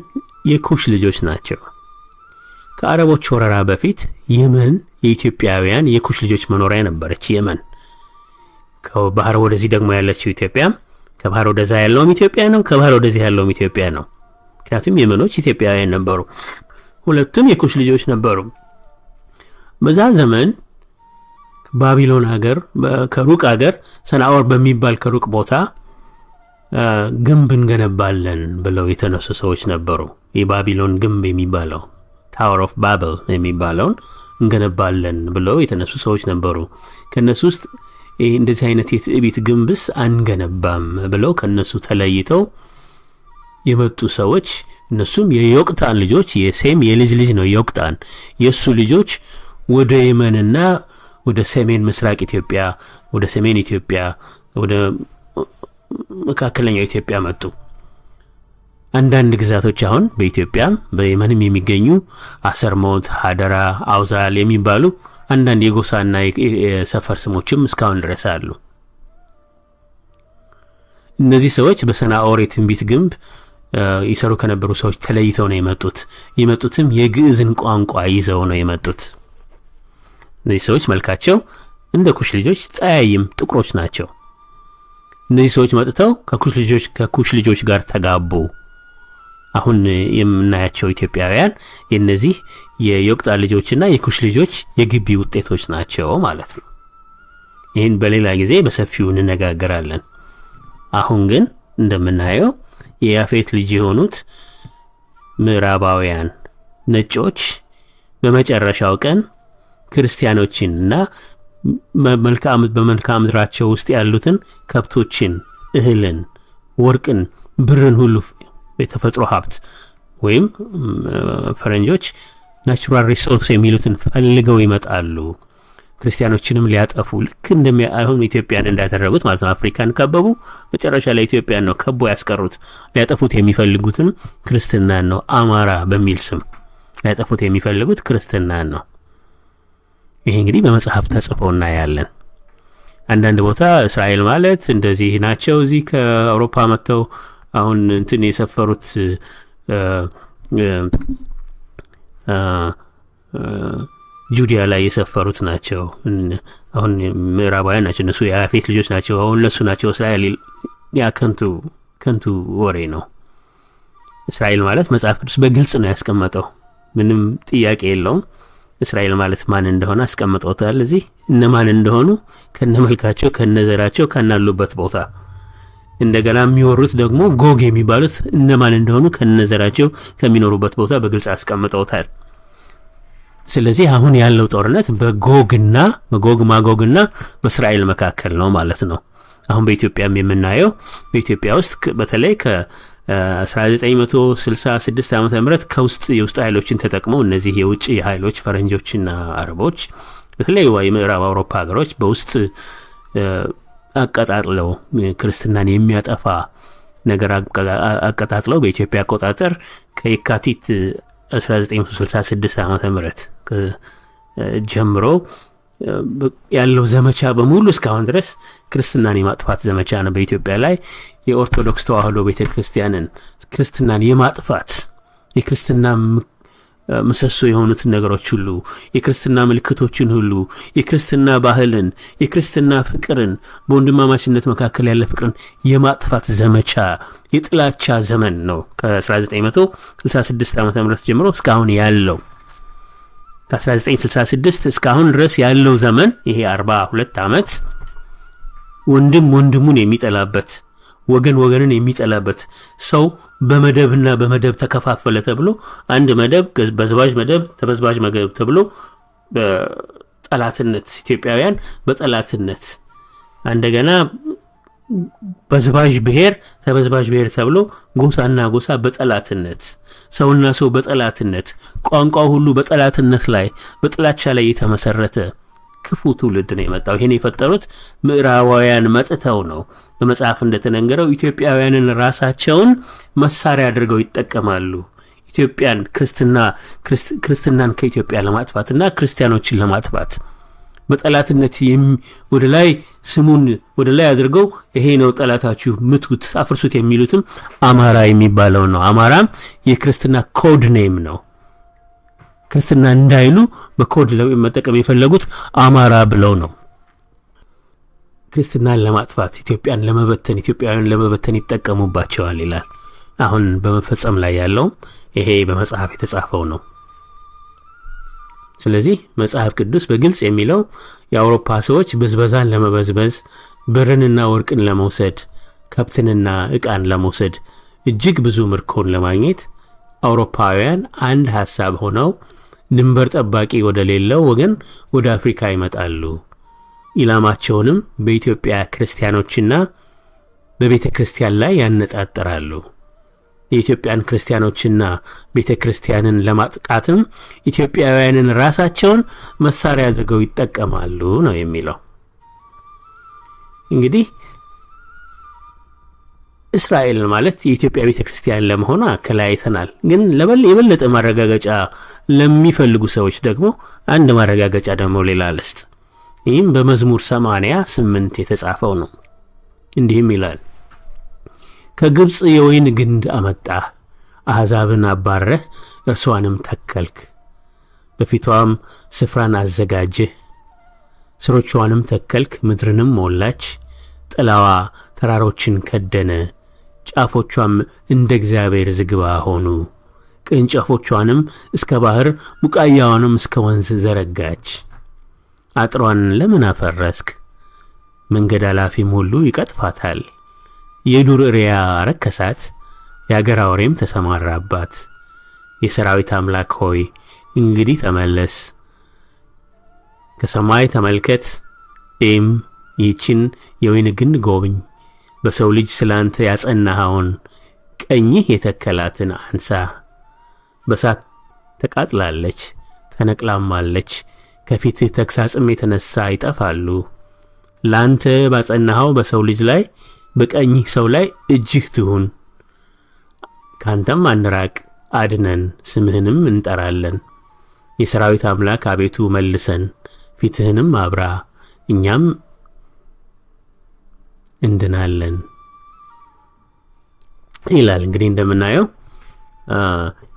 የኩሽ ልጆች ናቸው። ከአረቦች ወረራ በፊት የመን የኢትዮጵያውያን የኩሽ ልጆች መኖሪያ ነበረች። የመን ከባህር ወደዚህ ደግሞ ያለችው ኢትዮጵያ፣ ከባህር ወደዛ ያለውም ኢትዮጵያ ነው፣ ከባህር ወደዚህ ያለውም ኢትዮጵያ ነው። ምክንያቱም የመኖች ኢትዮጵያውያን ነበሩ፣ ሁለቱም የኩሽ ልጆች ነበሩ። በዛ ዘመን ባቢሎን ሀገር ከሩቅ ሀገር ሰናዖር በሚባል ከሩቅ ቦታ ግንብ እንገነባለን ብለው የተነሱ ሰዎች ነበሩ። የባቢሎን ግንብ የሚባለው ታወር ኦፍ ባብል የሚባለውን እንገነባለን ብለው የተነሱ ሰዎች ነበሩ። ከነሱ ውስጥ እንደዚህ አይነት የትዕቢት ግንብስ አንገነባም ብለው ከነሱ ተለይተው የመጡ ሰዎች፣ እነሱም የዮቅጣን ልጆች የሴም የልጅ ልጅ ነው ዮቅጣን። የሱ ልጆች ወደ የመንና ወደ ሰሜን ምስራቅ ኢትዮጵያ፣ ወደ ሰሜን ኢትዮጵያ፣ ወደ መካከለኛው ኢትዮጵያ መጡ። አንዳንድ ግዛቶች አሁን በኢትዮጵያም በየመንም የሚገኙ አሰርሞት፣ ሀደራ፣ አውዛል የሚባሉ አንዳንድ የጎሳና የሰፈር ስሞችም እስካሁን ድረስ አሉ። እነዚህ ሰዎች በሰናዖር የትንቢት ግንብ ይሰሩ ከነበሩ ሰዎች ተለይተው ነው የመጡት። የመጡትም የግዕዝን ቋንቋ ይዘው ነው የመጡት። እነዚህ ሰዎች መልካቸው እንደ ኩሽ ልጆች ፀያይም ጥቁሮች ናቸው። እነዚህ ሰዎች መጥተው ከኩሽ ልጆች ጋር ተጋቡ። አሁን የምናያቸው ኢትዮጵያውያን የነዚህ የዮቅጣን ልጆችና የኩሽ ልጆች የግቢ ውጤቶች ናቸው ማለት ነው። ይህን በሌላ ጊዜ በሰፊው እንነጋገራለን። አሁን ግን እንደምናየው የያፌት ልጅ የሆኑት ምዕራባውያን ነጮች በመጨረሻው ቀን ክርስቲያኖችንና በመልክዓ ምድራቸው ውስጥ ያሉትን ከብቶችን፣ እህልን፣ ወርቅን፣ ብርን ሁሉ የተፈጥሮ ሀብት ወይም ፈረንጆች ናቹራል ሪሶርስ የሚሉትን ፈልገው ይመጣሉ። ክርስቲያኖችንም ሊያጠፉ ልክ አሁን ኢትዮጵያን እንዳደረጉት ማለት ነው። አፍሪካን ከበቡ፣ መጨረሻ ላይ ኢትዮጵያን ነው ከቦ ያስቀሩት። ሊያጠፉት የሚፈልጉትን ክርስትናን ነው። አማራ በሚል ስም ሊያጠፉት የሚፈልጉት ክርስትናን ነው። ይሄ እንግዲህ በመጽሐፍ ተጽፎ እናያለን። አንዳንድ ቦታ እስራኤል ማለት እንደዚህ ናቸው። እዚህ ከአውሮፓ መጥተው አሁን እንትን የሰፈሩት ጁዲያ ላይ የሰፈሩት ናቸው። አሁን ምዕራባውያን ናቸው። እነሱ የያፌት ልጆች ናቸው። አሁን እነሱ ናቸው እስራኤል። ያ ከንቱ ወሬ ነው። እስራኤል ማለት መጽሐፍ ቅዱስ በግልጽ ነው ያስቀመጠው። ምንም ጥያቄ የለውም። እስራኤል ማለት ማን እንደሆነ አስቀምጠውታል። እዚህ እነማን እንደሆኑ ከነመልካቸው፣ ከነዘራቸው፣ ከናሉበት ቦታ። እንደገና የሚወሩት ደግሞ ጎግ የሚባሉት እነማን እንደሆኑ ከነዘራቸው ከሚኖሩበት ቦታ በግልጽ አስቀምጠውታል። ስለዚህ አሁን ያለው ጦርነት በጎግ ማጎግና በእስራኤል መካከል ነው ማለት ነው። አሁን በኢትዮጵያም የምናየው በኢትዮጵያ ውስጥ በተለይ ከ1966 ዓመተ ምህረት የውስጥ ኃይሎችን ተጠቅመው እነዚህ የውጭ ኃይሎች ፈረንጆችና አረቦች በተለይ የምዕራብ አውሮፓ ሀገሮች በውስጥ አቀጣጥለው ክርስትናን የሚያጠፋ ነገር አቀጣጥለው በኢትዮጵያ አቆጣጠር ከየካቲት 1966 ዓመተ ምህረት ጀምሮ ያለው ዘመቻ በሙሉ እስካሁን ድረስ ክርስትናን የማጥፋት ዘመቻ ነው። በኢትዮጵያ ላይ የኦርቶዶክስ ተዋህዶ ቤተክርስቲያንን ክርስትናን የማጥፋት የክርስትና ምሰሶ የሆኑትን ነገሮች ሁሉ፣ የክርስትና ምልክቶችን ሁሉ፣ የክርስትና ባህልን፣ የክርስትና ፍቅርን፣ በወንድማማችነት መካከል ያለ ፍቅርን የማጥፋት ዘመቻ የጥላቻ ዘመን ነው። ከ1966 ዓመተ ምህረት ጀምሮ እስካሁን ያለው ከ1966 እስካሁን ድረስ ያለው ዘመን ይሄ 42 ዓመት ወንድም ወንድሙን የሚጠላበት፣ ወገን ወገንን የሚጠላበት፣ ሰው በመደብና በመደብ ተከፋፈለ ተብሎ አንድ መደብ በዝባዥ መደብ፣ ተበዝባዥ መደብ ተብሎ በጠላትነት ኢትዮጵያውያን በጠላትነት እንደገና በዝባዥ ብሔር ተበዝባዥ ብሔር ተብሎ ጎሳና ጎሳ በጠላትነት፣ ሰውና ሰው በጠላትነት፣ ቋንቋው ሁሉ በጠላትነት ላይ በጥላቻ ላይ የተመሰረተ ክፉ ትውልድ ነው የመጣው። ይሄን የፈጠሩት ምዕራባውያን መጥተው ነው። በመጽሐፍ እንደተነገረው ኢትዮጵያውያንን ራሳቸውን መሳሪያ አድርገው ይጠቀማሉ። ኢትዮጵያን ክርስትናን ከኢትዮጵያ ለማጥፋትና ክርስቲያኖችን ለማጥፋት በጠላትነት ወደ ላይ ስሙን ወደ ላይ አድርገው ይሄ ነው ጠላታችሁ፣ ምቱት፣ አፍርሱት የሚሉትም አማራ የሚባለው ነው። አማራም የክርስትና ኮድ ኔም ነው። ክርስትና እንዳይሉ በኮድ መጠቀም የፈለጉት አማራ ብለው ነው። ክርስትናን ለማጥፋት ኢትዮጵያን ለመበተን ኢትዮጵያውያን ለመበተን ይጠቀሙባቸዋል ይላል። አሁን በመፈጸም ላይ ያለው ይሄ በመጽሐፍ የተጻፈው ነው። ስለዚህ መጽሐፍ ቅዱስ በግልጽ የሚለው የአውሮፓ ሰዎች ብዝበዛን ለመበዝበዝ፣ ብርንና ወርቅን ለመውሰድ፣ ከብትንና ዕቃን ለመውሰድ፣ እጅግ ብዙ ምርኮን ለማግኘት አውሮፓውያን አንድ ሐሳብ ሆነው ድንበር ጠባቂ ወደ ሌለው ወገን ወደ አፍሪካ ይመጣሉ። ኢላማቸውንም በኢትዮጵያ ክርስቲያኖችና በቤተ ክርስቲያን ላይ ያነጣጥራሉ። የኢትዮጵያን ክርስቲያኖችና ቤተ ክርስቲያንን ለማጥቃትም ኢትዮጵያውያንን ራሳቸውን መሳሪያ አድርገው ይጠቀማሉ ነው የሚለው። እንግዲህ እስራኤል ማለት የኢትዮጵያ ቤተ ክርስቲያን ለመሆኗ ከላይተናል። ግን የበለጠ ማረጋገጫ ለሚፈልጉ ሰዎች ደግሞ አንድ ማረጋገጫ ደግሞ ሌላ ልስጥ። ይህም በመዝሙር 88 የተጻፈው ነው። እንዲህም ይላል፣ ከግብፅ የወይን ግንድ አመጣህ፣ አሕዛብን አባረህ፣ እርሷንም ተከልክ። በፊቷም ስፍራን አዘጋጀህ፣ ስሮቿንም ተከልክ፣ ምድርንም ሞላች። ጥላዋ ተራሮችን ከደነ፣ ጫፎቿም እንደ እግዚአብሔር ዝግባ ሆኑ። ቅርንጫፎቿንም እስከ ባህር፣ ቡቃያዋንም እስከ ወንዝ ዘረጋች። አጥሯን ለምን አፈረስክ? መንገድ አላፊም ሁሉ ይቀጥፋታል። የዱር እሪያ ረከሳት፣ የአገር አውሬም ተሰማራባት። የሰራዊት አምላክ ሆይ እንግዲህ ተመለስ፣ ከሰማይ ተመልከት፣ ይህችን የወይን ግንድ ጎብኝ። በሰው ልጅ ስላንተ ያጸናኸውን ቀኝህ የተከላትን አንሳ። በሳት ተቃጥላለች ተነቅላማለች፣ ከፊትህ ተግሳጽም የተነሳ ይጠፋሉ። ላንተ ባጸናኸው በሰው ልጅ ላይ በቀኝህ ሰው ላይ እጅህ ትሁን። ካንተም አንራቅ፣ አድነን፣ ስምህንም እንጠራለን። የሰራዊት አምላክ አቤቱ መልሰን፣ ፊትህንም አብራ፣ እኛም እንድናለን ይላል። እንግዲህ እንደምናየው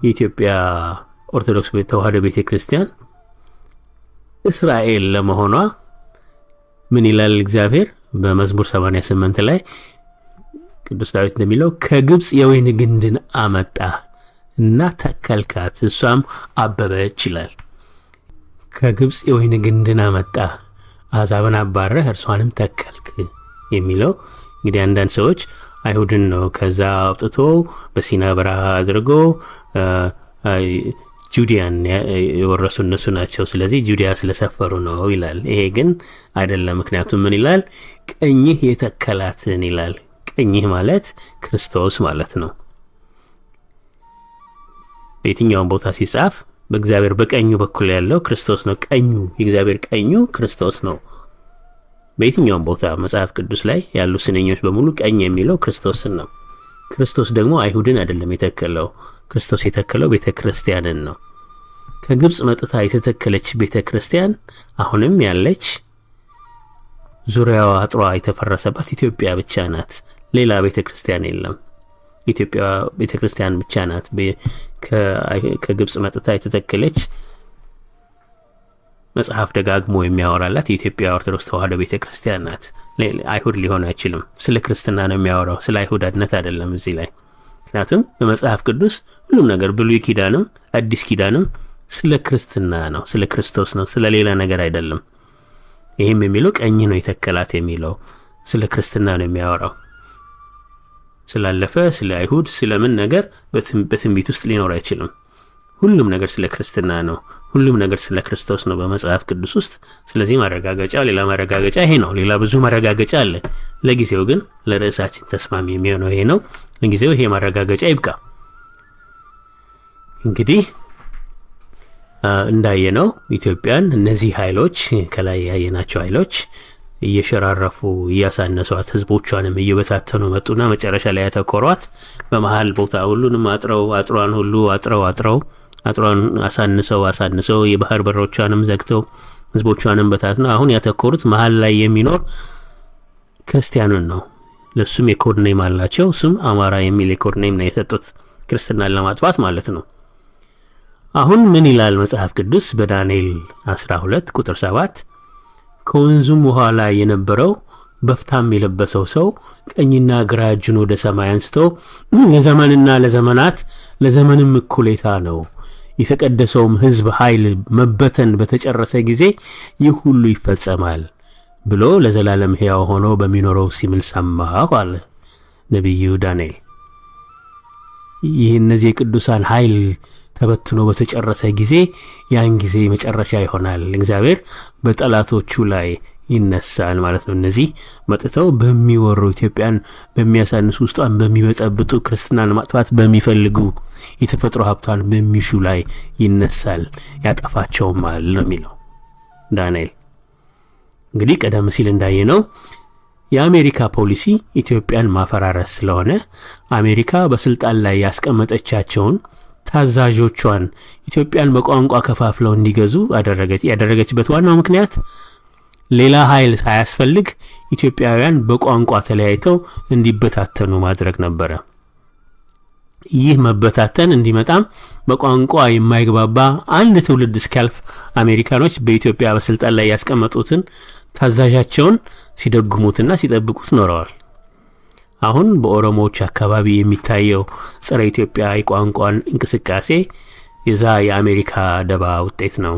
የኢትዮጵያ ኦርቶዶክስ ተዋሕዶ ቤተክርስቲያን እስራኤል ለመሆኗ ምን ይላል እግዚአብሔር በመዝሙር 88 ላይ ቅዱስ ዳዊት እንደሚለው ከግብጽ የወይን ግንድን አመጣ እና ተከልካት እሷም አበበች ይላል። ከግብጽ የወይን ግንድን አመጣ አሕዛብን አባረህ እርሷንም ተከልክ የሚለው እንግዲህ አንዳንድ ሰዎች አይሁድን ነው ከዛ አውጥቶ በሲና በረሃ አድርጎ ጁዲያን የወረሱ እነሱ ናቸው፣ ስለዚህ ጁዲያ ስለሰፈሩ ነው ይላል። ይሄ ግን አይደለም። ምክንያቱም ምን ይላል? ቀኝህ የተከላትን ይላል። ቀኝህ ማለት ክርስቶስ ማለት ነው። በየትኛውም ቦታ ሲጻፍ በእግዚአብሔር በቀኙ በኩል ያለው ክርስቶስ ነው። ቀኙ የእግዚአብሔር ቀኙ ክርስቶስ ነው። በየትኛውም ቦታ መጽሐፍ ቅዱስ ላይ ያሉ ስንኞች በሙሉ ቀኝ የሚለው ክርስቶስን ነው። ክርስቶስ ደግሞ አይሁድን አይደለም የተከለው። ክርስቶስ የተከለው ቤተክርስቲያንን ነው። ከግብጽ መጥታ የተተከለች ቤተክርስቲያን አሁንም ያለች ዙሪያዋ አጥሯ የተፈረሰባት ኢትዮጵያ ብቻ ናት። ሌላ ቤተክርስቲያን የለም። ኢትዮጵያ ቤተክርስቲያን ብቻ ናት ከግብጽ መጥታ የተተከለች። መጽሐፍ ደጋግሞ የሚያወራላት የኢትዮጵያ ኦርቶዶክስ ተዋሕዶ ቤተክርስቲያን ናት። አይሁድ ሊሆን አይችልም። ስለ ክርስትና ነው የሚያወራው፣ ስለ አይሁዳነት አይደለም እዚህ ላይ። ምክንያቱም በመጽሐፍ ቅዱስ ሁሉም ነገር ብሉይ ኪዳንም አዲስ ኪዳንም ስለ ክርስትና ነው፣ ስለ ክርስቶስ ነው፣ ስለ ሌላ ነገር አይደለም። ይህም የሚለው ቀኝ ነው የተከላት የሚለው ስለ ክርስትና ነው የሚያወራው። ስላለፈ ስለ አይሁድ ስለምን ነገር በትንቢት ውስጥ ሊኖር አይችልም። ሁሉም ነገር ስለ ክርስትና ነው። ሁሉም ነገር ስለ ክርስቶስ ነው በመጽሐፍ ቅዱስ ውስጥ። ስለዚህ ማረጋገጫ ሌላ ማረጋገጫ ይሄ ነው። ሌላ ብዙ ማረጋገጫ አለ። ለጊዜው ግን ለርዕሳችን ተስማሚ የሚሆነው ይሄ ነው። ለጊዜው ይሄ ማረጋገጫ ይብቃ። እንግዲህ እንዳየነው ኢትዮጵያን እነዚህ ኃይሎች ከላይ ያየናቸው ኃይሎች እየሸራረፉ እያሳነሷት ህዝቦቿንም እየበታተኑ መጡና መጨረሻ ላይ ያተኮሯት በመሃል ቦታ ሁሉንም አጥሯን ሁሉ አጥሯን አሳንሰው የባህር በሮቿንም ዘግተው ህዝቦቿንም በታትነው አሁን ያተኮሩት መሃል ላይ የሚኖር ክርስቲያኑን ነው። ለሱም የኮድ ኔም አላቸው። እሱም አማራ የሚል የኮድ ኔም ነው የሰጡት ክርስትናን ለማጥፋት ማለት ነው። አሁን ምን ይላል መጽሐፍ ቅዱስ በዳንኤል 12 ቁጥር 7 ከወንዙም በኋላ የነበረው በፍታም የለበሰው ሰው ቀኝና ግራ እጁን ወደ ሰማይ አንስቶ ለዘመንና ለዘመናት ለዘመንም እኩሌታ ነው የተቀደሰውም ህዝብ ኃይል መበተን በተጨረሰ ጊዜ ይህ ሁሉ ይፈጸማል ብሎ ለዘላለም ሕያው ሆኖ በሚኖረው ሲምል ሰማሁ አለ ነብዩ ዳንኤል። ይህ እነዚህ የቅዱሳን ኃይል ተበትኖ በተጨረሰ ጊዜ ያን ጊዜ መጨረሻ ይሆናል። እግዚአብሔር በጠላቶቹ ላይ ይነሳል ማለት ነው። እነዚህ መጥተው በሚወሩ ኢትዮጵያን በሚያሳንሱ ውስጧን በሚበጠብጡ ክርስትናን ማጥፋት በሚፈልጉ የተፈጥሮ ሀብቷን በሚሹ ላይ ይነሳል ያጠፋቸውማል ነው የሚለው ዳንኤል። እንግዲህ ቀደም ሲል እንዳየነው የአሜሪካ ፖሊሲ ኢትዮጵያን ማፈራረስ ስለሆነ አሜሪካ በስልጣን ላይ ያስቀመጠቻቸውን ታዛዦቿን ኢትዮጵያን በቋንቋ ከፋፍለው እንዲገዙ ያደረገችበት ዋናው ምክንያት ሌላ ኃይል ሳያስፈልግ ኢትዮጵያውያን በቋንቋ ተለያይተው እንዲበታተኑ ማድረግ ነበረ። ይህ መበታተን እንዲመጣም በቋንቋ የማይግባባ አንድ ትውልድ እስኪያልፍ አሜሪካኖች በኢትዮጵያ በስልጣን ላይ ያስቀመጡትን ታዛዣቸውን ሲደግሙትና ሲጠብቁት ኖረዋል። አሁን በኦሮሞዎች አካባቢ የሚታየው ጸረ ኢትዮጵያ የቋንቋን እንቅስቃሴ የዛ የአሜሪካ ደባ ውጤት ነው።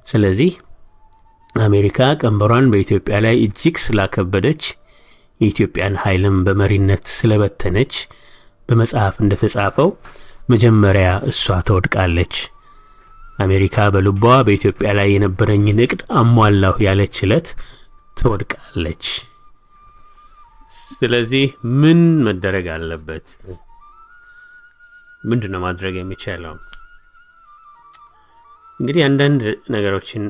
ስለዚህ አሜሪካ ቀንበሯን በኢትዮጵያ ላይ እጅግ ስላከበደች የኢትዮጵያን ኃይልም በመሪነት ስለበተነች በመጽሐፍ እንደተጻፈው መጀመሪያ እሷ ትወድቃለች። አሜሪካ በልቧ በኢትዮጵያ ላይ የነበረኝን እቅድ አሟላሁ ያለች ዕለት ትወድቃለች። ስለዚህ ምን መደረግ አለበት? ምንድነው ማድረግ የሚቻለው? እንግዲህ አንዳንድ ነገሮችን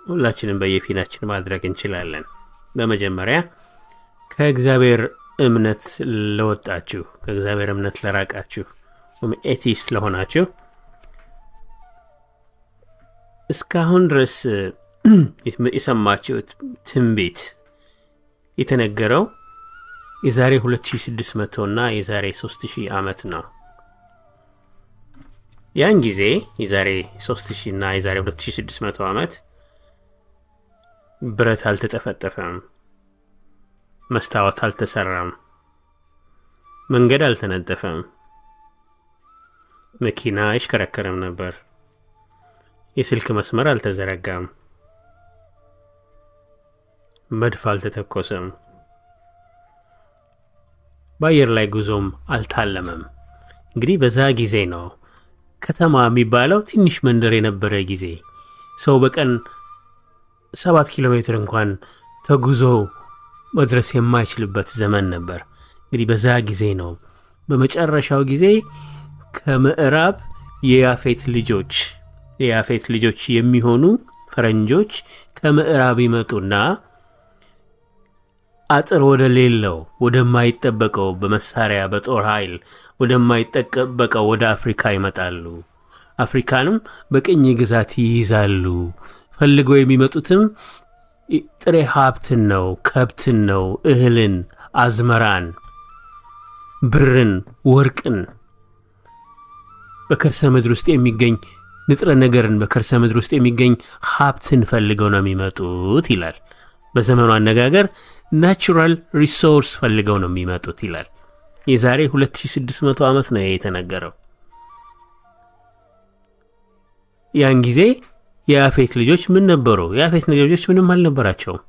ሁላችንም በየፊናችን ማድረግ እንችላለን። በመጀመሪያ ከእግዚአብሔር እምነት ለወጣችሁ፣ ከእግዚአብሔር እምነት ለራቃችሁ ወይም ኤቲስት ለሆናችሁ እስካሁን ድረስ የሰማችሁት ትንቢት የተነገረው የዛሬ 2600 እና የዛሬ 3000 ዓመት ነው። ያን ጊዜ የዛሬ 3000 እና የዛሬ 2600 ዓመት ብረት አልተጠፈጠፈም፣ መስታወት አልተሰራም፣ መንገድ አልተነጠፈም፣ መኪና አይሽከረከርም ነበር፣ የስልክ መስመር አልተዘረጋም፣ መድፍ አልተተኮሰም፣ በአየር ላይ ጉዞም አልታለመም። እንግዲህ በዛ ጊዜ ነው ከተማ የሚባለው ትንሽ መንደር የነበረ ጊዜ። ሰው በቀን 7 ኪሎ ሜትር እንኳን ተጉዞ መድረስ የማይችልበት ዘመን ነበር። እንግዲህ በዛ ጊዜ ነው በመጨረሻው ጊዜ ከምዕራብ የያፌት ልጆች የሚሆኑ ፈረንጆች ከምዕራብ ይመጡና አጥር ወደ ሌለው ወደማይጠበቀው በመሳሪያ በጦር ኃይል ወደማይጠበቀው ወደ አፍሪካ ይመጣሉ። አፍሪካንም በቅኝ ግዛት ይይዛሉ። ፈልገው የሚመጡትም ጥሬ ሀብትን ነው፣ ከብትን ነው፣ እህልን፣ አዝመራን፣ ብርን፣ ወርቅን፣ በከርሰ ምድር ውስጥ የሚገኝ ንጥረ ነገርን፣ በከርሰ ምድር ውስጥ የሚገኝ ሀብትን ፈልገው ነው የሚመጡት ይላል። በዘመኑ አነጋገር ናቹራል ሪሶርስ ፈልገው ነው የሚመጡት ይላል። የዛሬ 2600 ዓመት ነው የተነገረው። ያን ጊዜ የያፌት ልጆች ምን ነበሩ? የያፌት ልጆች ምንም አልነበራቸውም።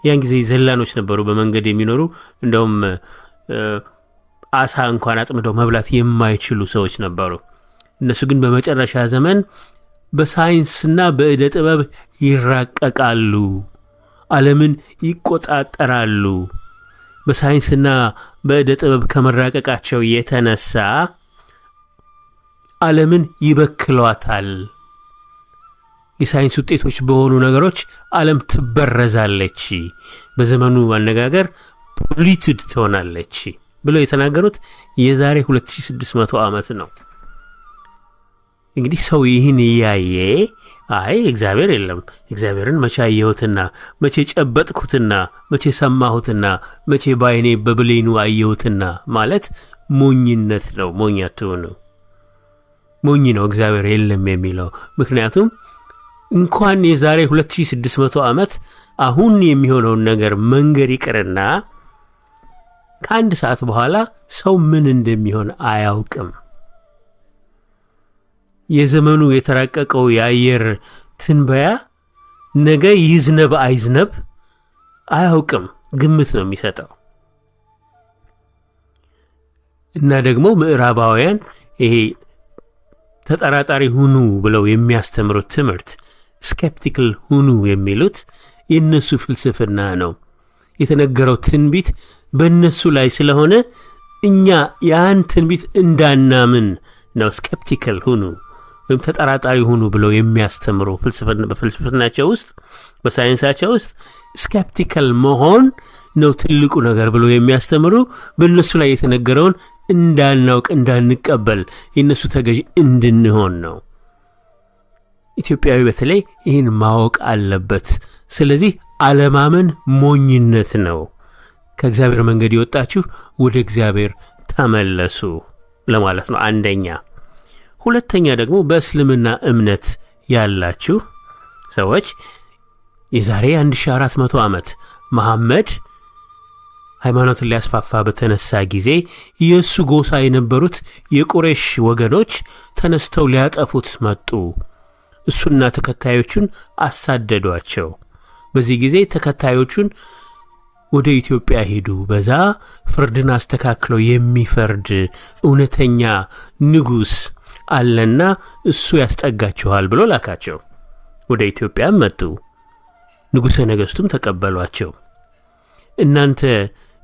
ያን ጊዜ ዘላኖች ነበሩ፣ በመንገድ የሚኖሩ እንደውም አሳ እንኳን አጥምደው መብላት የማይችሉ ሰዎች ነበሩ። እነሱ ግን በመጨረሻ ዘመን በሳይንስና በዕደ ጥበብ ይራቀቃሉ፣ ዓለምን ይቆጣጠራሉ። በሳይንስና በዕደ ጥበብ ከመራቀቃቸው የተነሳ ዓለምን ይበክሏታል። የሳይንስ ውጤቶች በሆኑ ነገሮች ዓለም ትበረዛለች፣ በዘመኑ አነጋገር ፖሊትድ ትሆናለች ብለው የተናገሩት የዛሬ 2600 ዓመት ነው። እንግዲህ ሰው ይህን እያየ አይ እግዚአብሔር የለም፣ እግዚአብሔርን መቼ አየሁትና መቼ ጨበጥኩትና መቼ ሰማሁትና መቼ ባይኔ በብሌኑ አየሁትና ማለት ሞኝነት ነው። ሞኝ አትሁኑ። ሞኝ ነው እግዚአብሔር የለም የሚለው። ምክንያቱም እንኳን የዛሬ 2600 ዓመት አሁን የሚሆነውን ነገር መንገር ይቅርና ከአንድ ሰዓት በኋላ ሰው ምን እንደሚሆን አያውቅም። የዘመኑ የተራቀቀው የአየር ትንበያ ነገ ይዝነብ አይዝነብ አያውቅም፣ ግምት ነው የሚሰጠው። እና ደግሞ ምዕራባውያን ይሄ ተጠራጣሪ ሁኑ ብለው የሚያስተምሩት ትምህርት ስኬፕቲካል ሁኑ የሚሉት የነሱ ፍልስፍና ነው። የተነገረው ትንቢት በእነሱ ላይ ስለሆነ እኛ ያን ትንቢት እንዳናምን ነው ስኬፕቲካል ሁኑ ወይም ተጠራጣሪ ሁኑ ብለው የሚያስተምሩ በፍልስፍናቸው ውስጥ በሳይንሳቸው ውስጥ ስኬፕቲካል መሆን ነው ትልቁ ነገር ብለው የሚያስተምሩ። በእነሱ ላይ የተነገረውን እንዳናውቅ እንዳንቀበል የእነሱ ተገዥ እንድንሆን ነው። ኢትዮጵያዊ በተለይ ይህን ማወቅ አለበት። ስለዚህ አለማመን ሞኝነት ነው። ከእግዚአብሔር መንገድ የወጣችሁ ወደ እግዚአብሔር ተመለሱ ለማለት ነው አንደኛ። ሁለተኛ ደግሞ በእስልምና እምነት ያላችሁ ሰዎች የዛሬ 1400 ዓመት መሐመድ ሃይማኖትን ሊያስፋፋ በተነሳ ጊዜ የእሱ ጎሳ የነበሩት የቁሬሽ ወገኖች ተነስተው ሊያጠፉት መጡ። እሱና ተከታዮቹን አሳደዷቸው። በዚህ ጊዜ ተከታዮቹን ወደ ኢትዮጵያ ሄዱ፣ በዛ ፍርድን አስተካክለው የሚፈርድ እውነተኛ ንጉሥ አለና እሱ ያስጠጋችኋል ብሎ ላካቸው። ወደ ኢትዮጵያም መጡ። ንጉሠ ነገሥቱም ተቀበሏቸው። እናንተ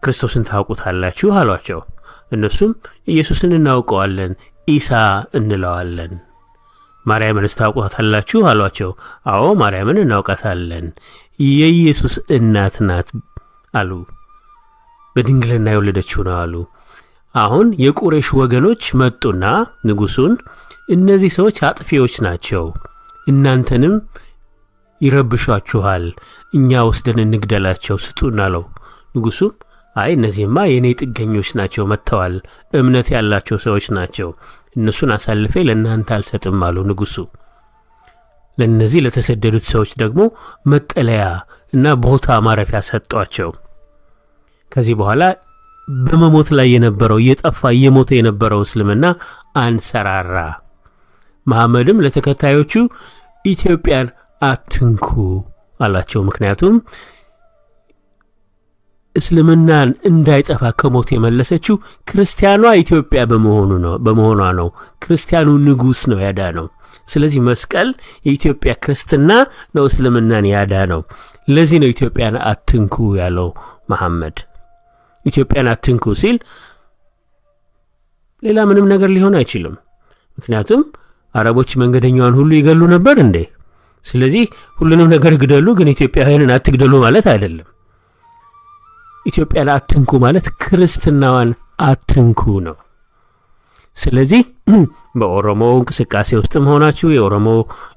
ክርስቶስን ታውቁታላችሁ አሏቸው። እነሱም ኢየሱስን እናውቀዋለን፣ ኢሳ እንለዋለን። ማርያምንስ ታውቁታላችሁ አሏቸው። አዎ ማርያምን እናውቃታለን፣ የኢየሱስ እናት ናት አሉ። በድንግልና የወለደችው ነው አሉ። አሁን የቁሬሽ ወገኖች መጡና ንጉሡን እነዚህ ሰዎች አጥፊዎች ናቸው፣ እናንተንም ይረብሿችኋል፣ እኛ ወስደን እንግደላቸው ስጡን አለው። ንጉሡም አይ እነዚህማ የእኔ ጥገኞች ናቸው፣ መጥተዋል፣ እምነት ያላቸው ሰዎች ናቸው፣ እነሱን አሳልፌ ለእናንተ አልሰጥም አሉ ንጉሡ። ለእነዚህ ለተሰደዱት ሰዎች ደግሞ መጠለያ እና ቦታ ማረፊያ ሰጧቸው። ከዚህ በኋላ በመሞት ላይ የነበረው እየሞተ የነበረው እስልምና አንሰራራ። መሐመድም ለተከታዮቹ ኢትዮጵያን አትንኩ አላቸው። ምክንያቱም እስልምናን እንዳይጠፋ ከሞት የመለሰችው ክርስቲያኗ ኢትዮጵያ በመሆኗ ነው። ክርስቲያኑ ንጉሥ ነው ያዳነው። ስለዚህ መስቀል የኢትዮጵያ ክርስትና ነው እስልምናን ያዳነው። ለዚህ ነው ኢትዮጵያን አትንኩ ያለው መሐመድ። ኢትዮጵያን አትንኩ ሲል ሌላ ምንም ነገር ሊሆን አይችልም። ምክንያቱም አረቦች መንገደኛዋን ሁሉ ይገሉ ነበር እንዴ? ስለዚህ ሁሉንም ነገር ግደሉ፣ ግን ኢትዮጵያውያንን አትግደሉ ማለት አይደለም። ኢትዮጵያን አትንኩ ማለት ክርስትናዋን አትንኩ ነው። ስለዚህ በኦሮሞ እንቅስቃሴ ውስጥም ሆናችሁ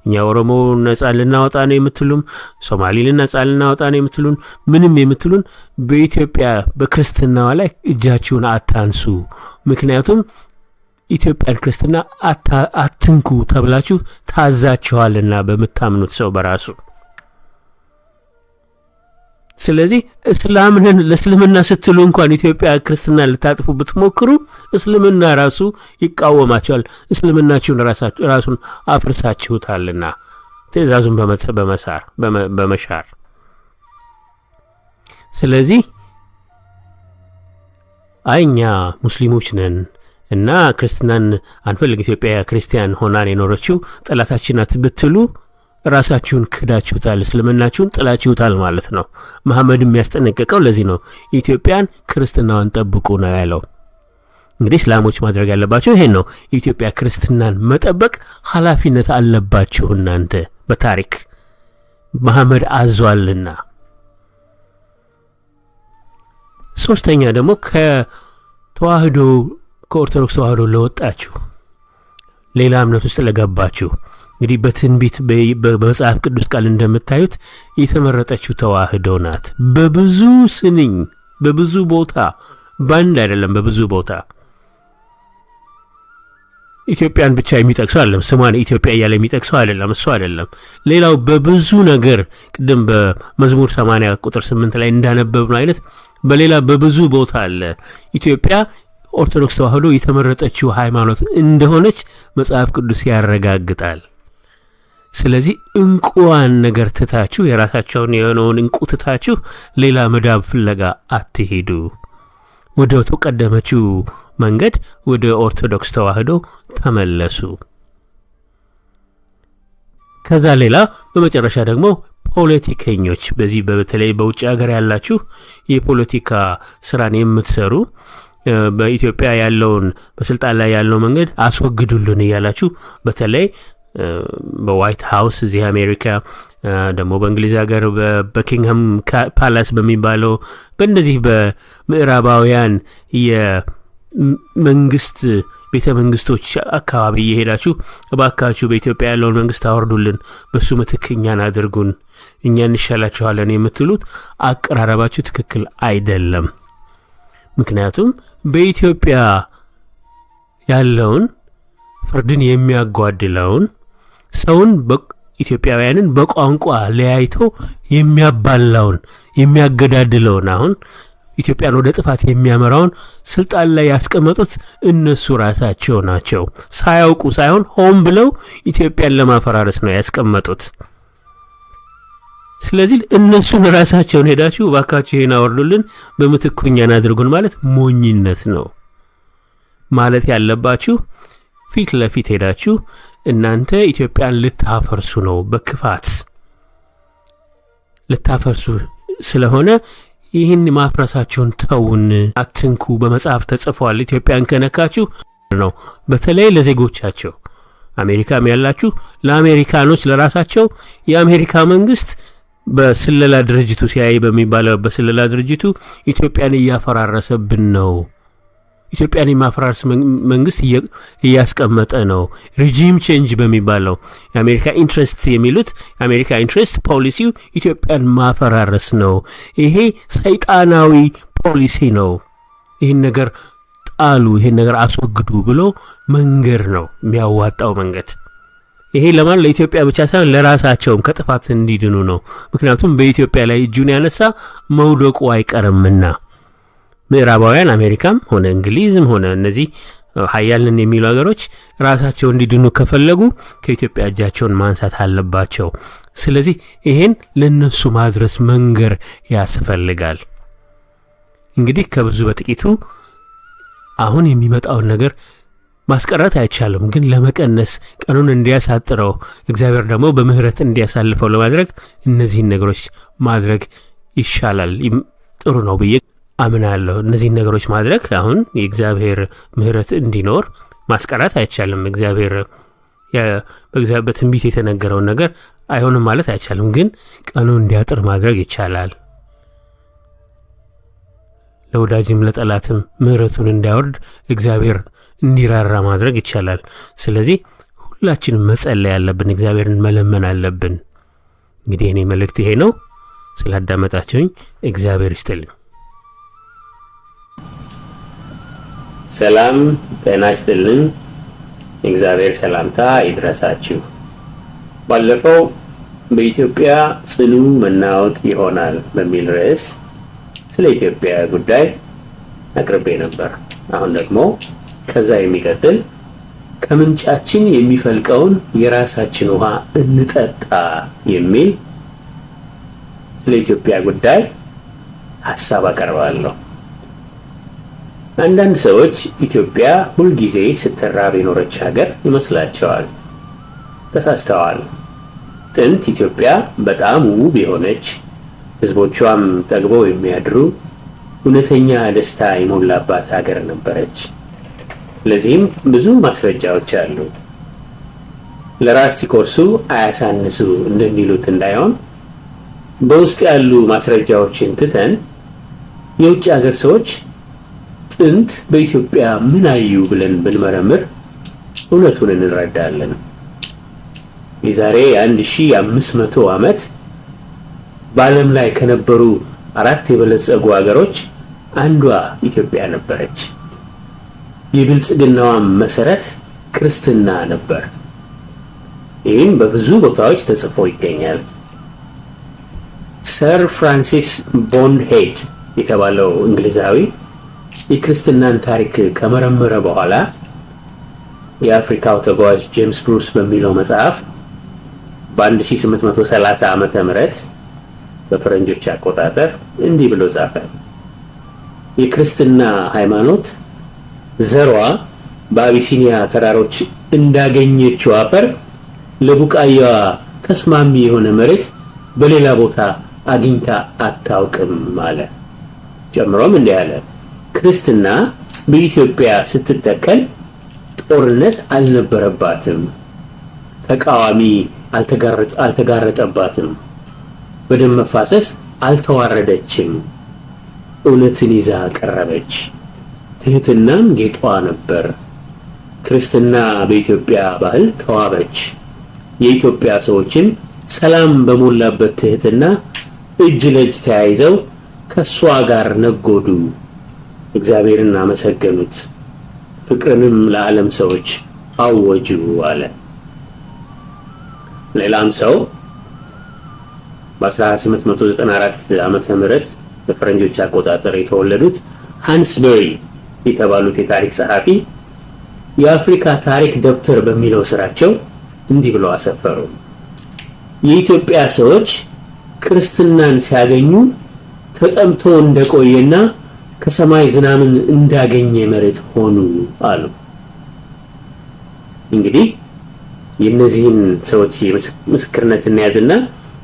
እኛ ኦሮሞ ነጻ ልናወጣ ነው የምትሉም፣ ሶማሌን ነጻ ልናወጣ ነው የምትሉን፣ ምንም የምትሉን በኢትዮጵያ በክርስትናዋ ላይ እጃችሁን አታንሱ። ምክንያቱም ኢትዮጵያን ክርስትና አትንኩ ተብላችሁ ታዛችኋልና በምታምኑት ሰው በራሱ። ስለዚህ ለእስልምና ስትሉ እንኳን ኢትዮጵያ ክርስትና ልታጥፉ ብትሞክሩ እስልምና ራሱ ይቃወማቸዋል። እስልምናችሁን ራሱን አፍርሳችሁታልና ትእዛዙን በመሻር። ስለዚህ እኛ ሙስሊሞች ነን እና ክርስትናን አንፈልግ፣ ኢትዮጵያ ክርስቲያን ሆናን የኖረችው ጠላታችን ናት ብትሉ ራሳችሁን ክዳችሁታል፣ እስልምናችሁን ጥላችሁታል ማለት ነው። መሐመድ የሚያስጠነቅቀው ለዚህ ነው። ኢትዮጵያን ክርስትናዋን ጠብቁ ነው ያለው። እንግዲህ እስላሞች ማድረግ ያለባቸው ይሄን ነው። የኢትዮጵያ ክርስትናን መጠበቅ ኃላፊነት አለባችሁ እናንተ፣ በታሪክ መሐመድ አዟልና። ሶስተኛ ደግሞ ከኦርቶዶክስ ተዋህዶ ለወጣችሁ፣ ሌላ እምነት ውስጥ ለገባችሁ፣ እንግዲህ በትንቢት በመጽሐፍ ቅዱስ ቃል እንደምታዩት የተመረጠችው ተዋህዶ ናት። በብዙ ስንኝ፣ በብዙ ቦታ፣ ባንድ አይደለም፣ በብዙ ቦታ ኢትዮጵያን ብቻ የሚጠቅሰው አይደለም። ስሟን ኢትዮጵያ እያለ የሚጠቅሰው አይደለም፣ እሱ አይደለም። ሌላው በብዙ ነገር ቅድም በመዝሙር 80 ቁጥር 8 ላይ እንዳነበብነው አይነት በሌላ በብዙ ቦታ አለ። ኢትዮጵያ ኦርቶዶክስ ተዋህዶ የተመረጠችው ሃይማኖት እንደሆነች መጽሐፍ ቅዱስ ያረጋግጣል። ስለዚህ እንቁዋን ነገር ትታችሁ፣ የራሳቸውን የሆነውን እንቁ ትታችሁ ሌላ መዳብ ፍለጋ አትሄዱ። ወደ ተቀደመችው መንገድ ወደ ኦርቶዶክስ ተዋህዶ ተመለሱ። ከዛ ሌላ በመጨረሻ ደግሞ ፖለቲከኞች፣ በተለይ በውጭ ሀገር ያላችሁ የፖለቲካ ስራን የምትሰሩ በኢትዮጵያ ያለውን በስልጣን ላይ ያለው መንገድ አስወግዱልን እያላችሁ በተለይ በዋይት ሃውስ እዚህ አሜሪካ፣ ደግሞ በእንግሊዝ ሀገር በበኪንግሃም ፓላስ በሚባለው በእነዚህ በምዕራባውያን የመንግስት ቤተ መንግስቶች አካባቢ እየሄዳችሁ እባካችሁ በኢትዮጵያ ያለውን መንግስት አወርዱልን፣ በሱ ምትክ እኛን አድርጉን፣ እኛ እንሻላችኋለን የምትሉት አቀራረባችሁ ትክክል አይደለም። ምክንያቱም በኢትዮጵያ ያለውን ፍርድን የሚያጓድለውን ሰውን ኢትዮጵያውያንን በቋንቋ ለያይቶ የሚያባላውን የሚያገዳድለውን አሁን ኢትዮጵያን ወደ ጥፋት የሚያመራውን ስልጣን ላይ ያስቀመጡት እነሱ ራሳቸው ናቸው። ሳያውቁ ሳይሆን ሆን ብለው ኢትዮጵያን ለማፈራረስ ነው ያስቀመጡት። ስለዚህ እነሱን ራሳቸውን ሄዳችሁ እባካችሁ ይሄን አወርዱልን በምትኩ እኛን አድርጉን ማለት ሞኝነት ነው። ማለት ያለባችሁ ፊት ለፊት ሄዳችሁ እናንተ ኢትዮጵያን ልታፈርሱ ነው፣ በክፋት ልታፈርሱ ስለሆነ ይህን ማፍረሳቸውን ተውን፣ አትንኩ፣ በመጽሐፍ ተጽፏል። ኢትዮጵያን ከነካችሁ ነው። በተለይ ለዜጎቻቸው አሜሪካም ያላችሁ ለአሜሪካኖች ለራሳቸው የአሜሪካ መንግስት በስለላ ድርጅቱ ሲአይኤ በሚባለው በስለላ ድርጅቱ ኢትዮጵያን እያፈራረሰብን ነው፣ ኢትዮጵያን የማፈራረስ መንግስት እያስቀመጠ ነው። ሪጂም ቼንጅ በሚባለው የአሜሪካ ኢንትረስት የሚሉት የአሜሪካ ኢንትረስት ፖሊሲው ኢትዮጵያን ማፈራረስ ነው። ይሄ ሰይጣናዊ ፖሊሲ ነው። ይህን ነገር ጣሉ፣ ይህን ነገር አስወግዱ ብሎ መንገድ ነው የሚያዋጣው መንገድ። ይሄ ለማን ለኢትዮጵያ ብቻ ሳይሆን ለራሳቸውም ከጥፋት እንዲድኑ ነው። ምክንያቱም በኢትዮጵያ ላይ እጁን ያነሳ መውደቁ አይቀርምና ምዕራባውያን አሜሪካም ሆነ እንግሊዝም ሆነ እነዚህ ሀያልን የሚሉ ሀገሮች ራሳቸው እንዲድኑ ከፈለጉ ከኢትዮጵያ እጃቸውን ማንሳት አለባቸው። ስለዚህ ይሄን ለነሱ ማድረስ መንገር ያስፈልጋል። እንግዲህ ከብዙ በጥቂቱ አሁን የሚመጣውን ነገር ማስቀረት አይቻልም፣ ግን ለመቀነስ ቀኑን እንዲያሳጥረው እግዚአብሔር ደግሞ በምህረት እንዲያሳልፈው ለማድረግ እነዚህን ነገሮች ማድረግ ይሻላል፣ ጥሩ ነው ብዬ አምናለሁ። እነዚህን ነገሮች ማድረግ አሁን የእግዚአብሔር ምህረት እንዲኖር ማስቀረት አይቻልም። እግዚአብሔር በትንቢት የተነገረውን ነገር አይሆንም ማለት አይቻልም፣ ግን ቀኑ እንዲያጥር ማድረግ ይቻላል። ለወዳጅም ለጠላትም ምህረቱን እንዲያወርድ እግዚአብሔር እንዲራራ ማድረግ ይቻላል። ስለዚህ ሁላችንም መጸለይ ያለብን፣ እግዚአብሔርን መለመን አለብን። እንግዲህ እኔ መልእክት ይሄ ነው። ስላዳመጣችሁኝ እግዚአብሔር ይስጥልኝ። ሰላም ጤና ይስጥልኝ። እግዚአብሔር ሰላምታ ይድረሳችሁ። ባለፈው በኢትዮጵያ ጽኑ መናወጥ ይሆናል በሚል ርዕስ ስለ ኢትዮጵያ ጉዳይ አቅርቤ ነበር። አሁን ደግሞ ከዛ የሚቀጥል ከምንጫችን የሚፈልቀውን የራሳችን ውሃ እንጠጣ የሚል ስለ ኢትዮጵያ ጉዳይ ሐሳብ አቀርባለሁ። አንዳንድ ሰዎች ኢትዮጵያ ሁልጊዜ ስትራብ የኖረች ሀገር ይመስላቸዋል። ተሳስተዋል። ጥንት ኢትዮጵያ በጣም ውብ የሆነች ህዝቦቿም ጠግበው የሚያድሩ እውነተኛ ደስታ የሞላባት ሀገር ነበረች። ለዚህም ብዙ ማስረጃዎች አሉ። ለራስ ሲኮርሱ አያሳንሱ እንደሚሉት እንዳይሆን በውስጥ ያሉ ማስረጃዎችን ትተን የውጭ ሀገር ሰዎች ጥንት በኢትዮጵያ ምን አዩ ብለን ብንመረምር እውነቱን እንረዳለን። የዛሬ 1500 ዓመት በዓለም ላይ ከነበሩ 4 የበለጸጉ ሀገሮች አንዷ ኢትዮጵያ ነበረች። የብልጽግናዋ መሰረት ክርስትና ነበር። ይህም በብዙ ቦታዎች ተጽፎ ይገኛል። ሰር ፍራንሲስ ቦንሄድ የተባለው እንግሊዛዊ የክርስትናን ታሪክ ከመረመረ በኋላ የአፍሪካው ተጓዥ ጄምስ ብሩስ በሚለው መጽሐፍ በ1830 ዓመተ ምህረት በፈረንጆች አቆጣጠር እንዲህ ብሎ ጻፈ። የክርስትና ሃይማኖት ዘሯ በአቢሲኒያ ተራሮች እንዳገኘችው አፈር ለቡቃያዋ ተስማሚ የሆነ መሬት በሌላ ቦታ አግኝታ አታውቅም አለ። ጨምሮም እንዲህ አለ። ክርስትና በኢትዮጵያ ስትተከል ጦርነት አልነበረባትም፣ ተቃዋሚ አልተጋረጠባትም፣ በደም መፋሰስ አልተዋረደችም፣ እውነትን ይዛ ቀረበች፣ ትህትናም ጌጧ ነበር። ክርስትና በኢትዮጵያ ባህል ተዋበች። የኢትዮጵያ ሰዎችን ሰላም በሞላበት ትህትና እጅ ለእጅ ተያይዘው ከሷ ጋር ነጎዱ፣ እግዚአብሔርን አመሰገኑት፣ ፍቅርንም ለዓለም ሰዎች አወጁ አለ። ሌላም ሰው በ1894 ዓመተ ምህረት በፈረንጆች አቆጣጠር የተወለዱት ሃንስ ቤሪ የተባሉት የታሪክ ጸሐፊ የአፍሪካ ታሪክ ደብተር በሚለው ስራቸው እንዲህ ብለው አሰፈሩ። የኢትዮጵያ ሰዎች ክርስትናን ሲያገኙ ተጠምቶ እንደቆየና ከሰማይ ዝናምን እንዳገኘ መሬት ሆኑ አሉ። እንግዲህ የእነዚህን ሰዎች ምስክርነት እንያዝና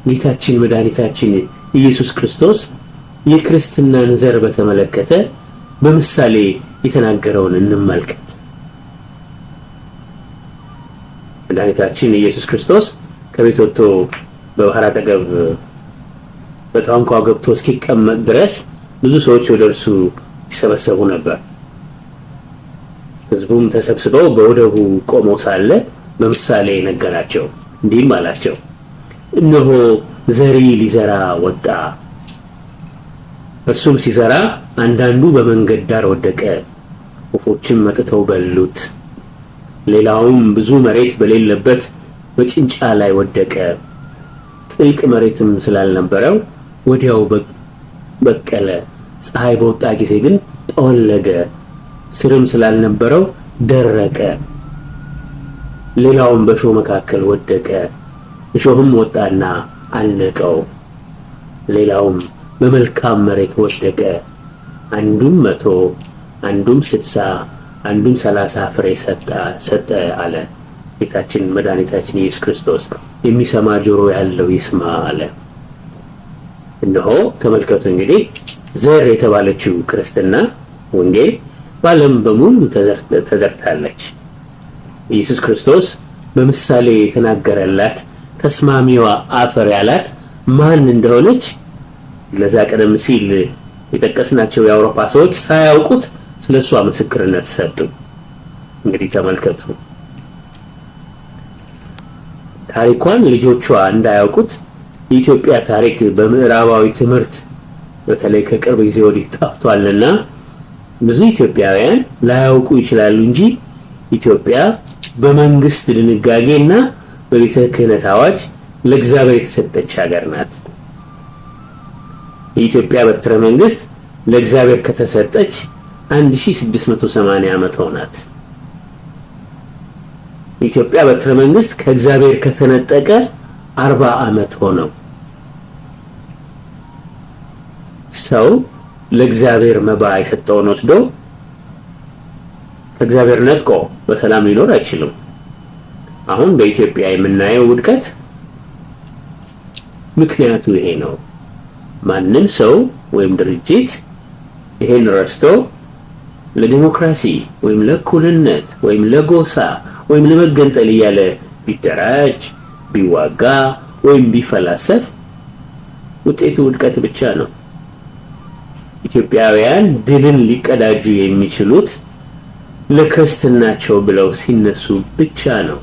ጌታችን መድኃኒታችን ኢየሱስ ክርስቶስ የክርስትናን ዘር በተመለከተ በምሳሌ የተናገረውን እንመልከት። መድኃኒታችን ኢየሱስ ክርስቶስ ከቤት ወጥቶ በባህር አጠገብ በታንኳው ገብቶ እስኪቀመጥ ድረስ ብዙ ሰዎች ወደ እርሱ ይሰበሰቡ ነበር። ሕዝቡም ተሰብስበው በወደቡ ቆመው ሳለ በምሳሌ ነገራቸው፣ እንዲህም አላቸው፣ እነሆ ዘሪ ሊዘራ ወጣ። እርሱም ሲዘራ አንዳንዱ በመንገድ ዳር ወደቀ፣ ወፎችም መጥተው በሉት። ሌላውም ብዙ መሬት በሌለበት በጭንጫ ላይ ወደቀ። ጥልቅ መሬትም ስላልነበረው ወዲያው በቀለ። ፀሐይ በወጣ ጊዜ ግን ጠወለገ፣ ስርም ስላልነበረው ደረቀ። ሌላውም በእሾህ መካከል ወደቀ፣ እሾህም ወጣና አነቀው። ሌላውም በመልካም መሬት ወደቀ፣ አንዱም 100 አንዱም 60 አንዱም 30 ፍሬ ሰጠ አለ ጌታችን መድኃኒታችን ኢየሱስ ክርስቶስ። የሚሰማ ጆሮ ያለው ይስማ አለ። እነሆ ተመልከቱ እንግዲህ ዘር የተባለችው ክርስትና ወንጌል በዓለም በሙሉ ተዘርታለች። ኢየሱስ ክርስቶስ በምሳሌ የተናገረላት ተስማሚዋ አፈር ያላት ማን እንደሆነች ለዛ ቀደም ሲል የጠቀስናቸው የአውሮፓ ሰዎች ሳያውቁት ስለሷ ምስክርነት ሰጡ። እንግዲህ ተመልከቱ፣ ታሪኳን ልጆቿ እንዳያውቁት የኢትዮጵያ ታሪክ በምዕራባዊ ትምህርት በተለይ ከቅርብ ጊዜ ወዲህ ጠፍቷልና ብዙ ኢትዮጵያውያን ላያውቁ ይችላሉ እንጂ ኢትዮጵያ በመንግስት ድንጋጌና በቤተ ክህነት አዋጅ ለእግዚአብሔር የተሰጠች ሀገር ናት። የኢትዮጵያ በትረ መንግስት ለእግዚአብሔር ከተሰጠች 1680 ዓመት ሆናት። የኢትዮጵያ በትረ መንግስት ከእግዚአብሔር ከተነጠቀ 40 ዓመት ሆነው። ሰው ለእግዚአብሔር መባ የሰጠውን ወስዶ ከእግዚአብሔር ነጥቆ በሰላም ሊኖር አይችልም። አሁን በኢትዮጵያ የምናየው ውድቀት ምክንያቱ ይሄ ነው። ማንም ሰው ወይም ድርጅት ይሄን ረስቶ ለዲሞክራሲ ወይም ለእኩልነት ወይም ለጎሳ ወይም ለመገንጠል እያለ ቢደራጅ ቢዋጋ ወይም ቢፈላሰፍ ውጤቱ ውድቀት ብቻ ነው። ኢትዮጵያውያን ድልን ሊቀዳጁ የሚችሉት ለክርስትናቸው ብለው ሲነሱ ብቻ ነው።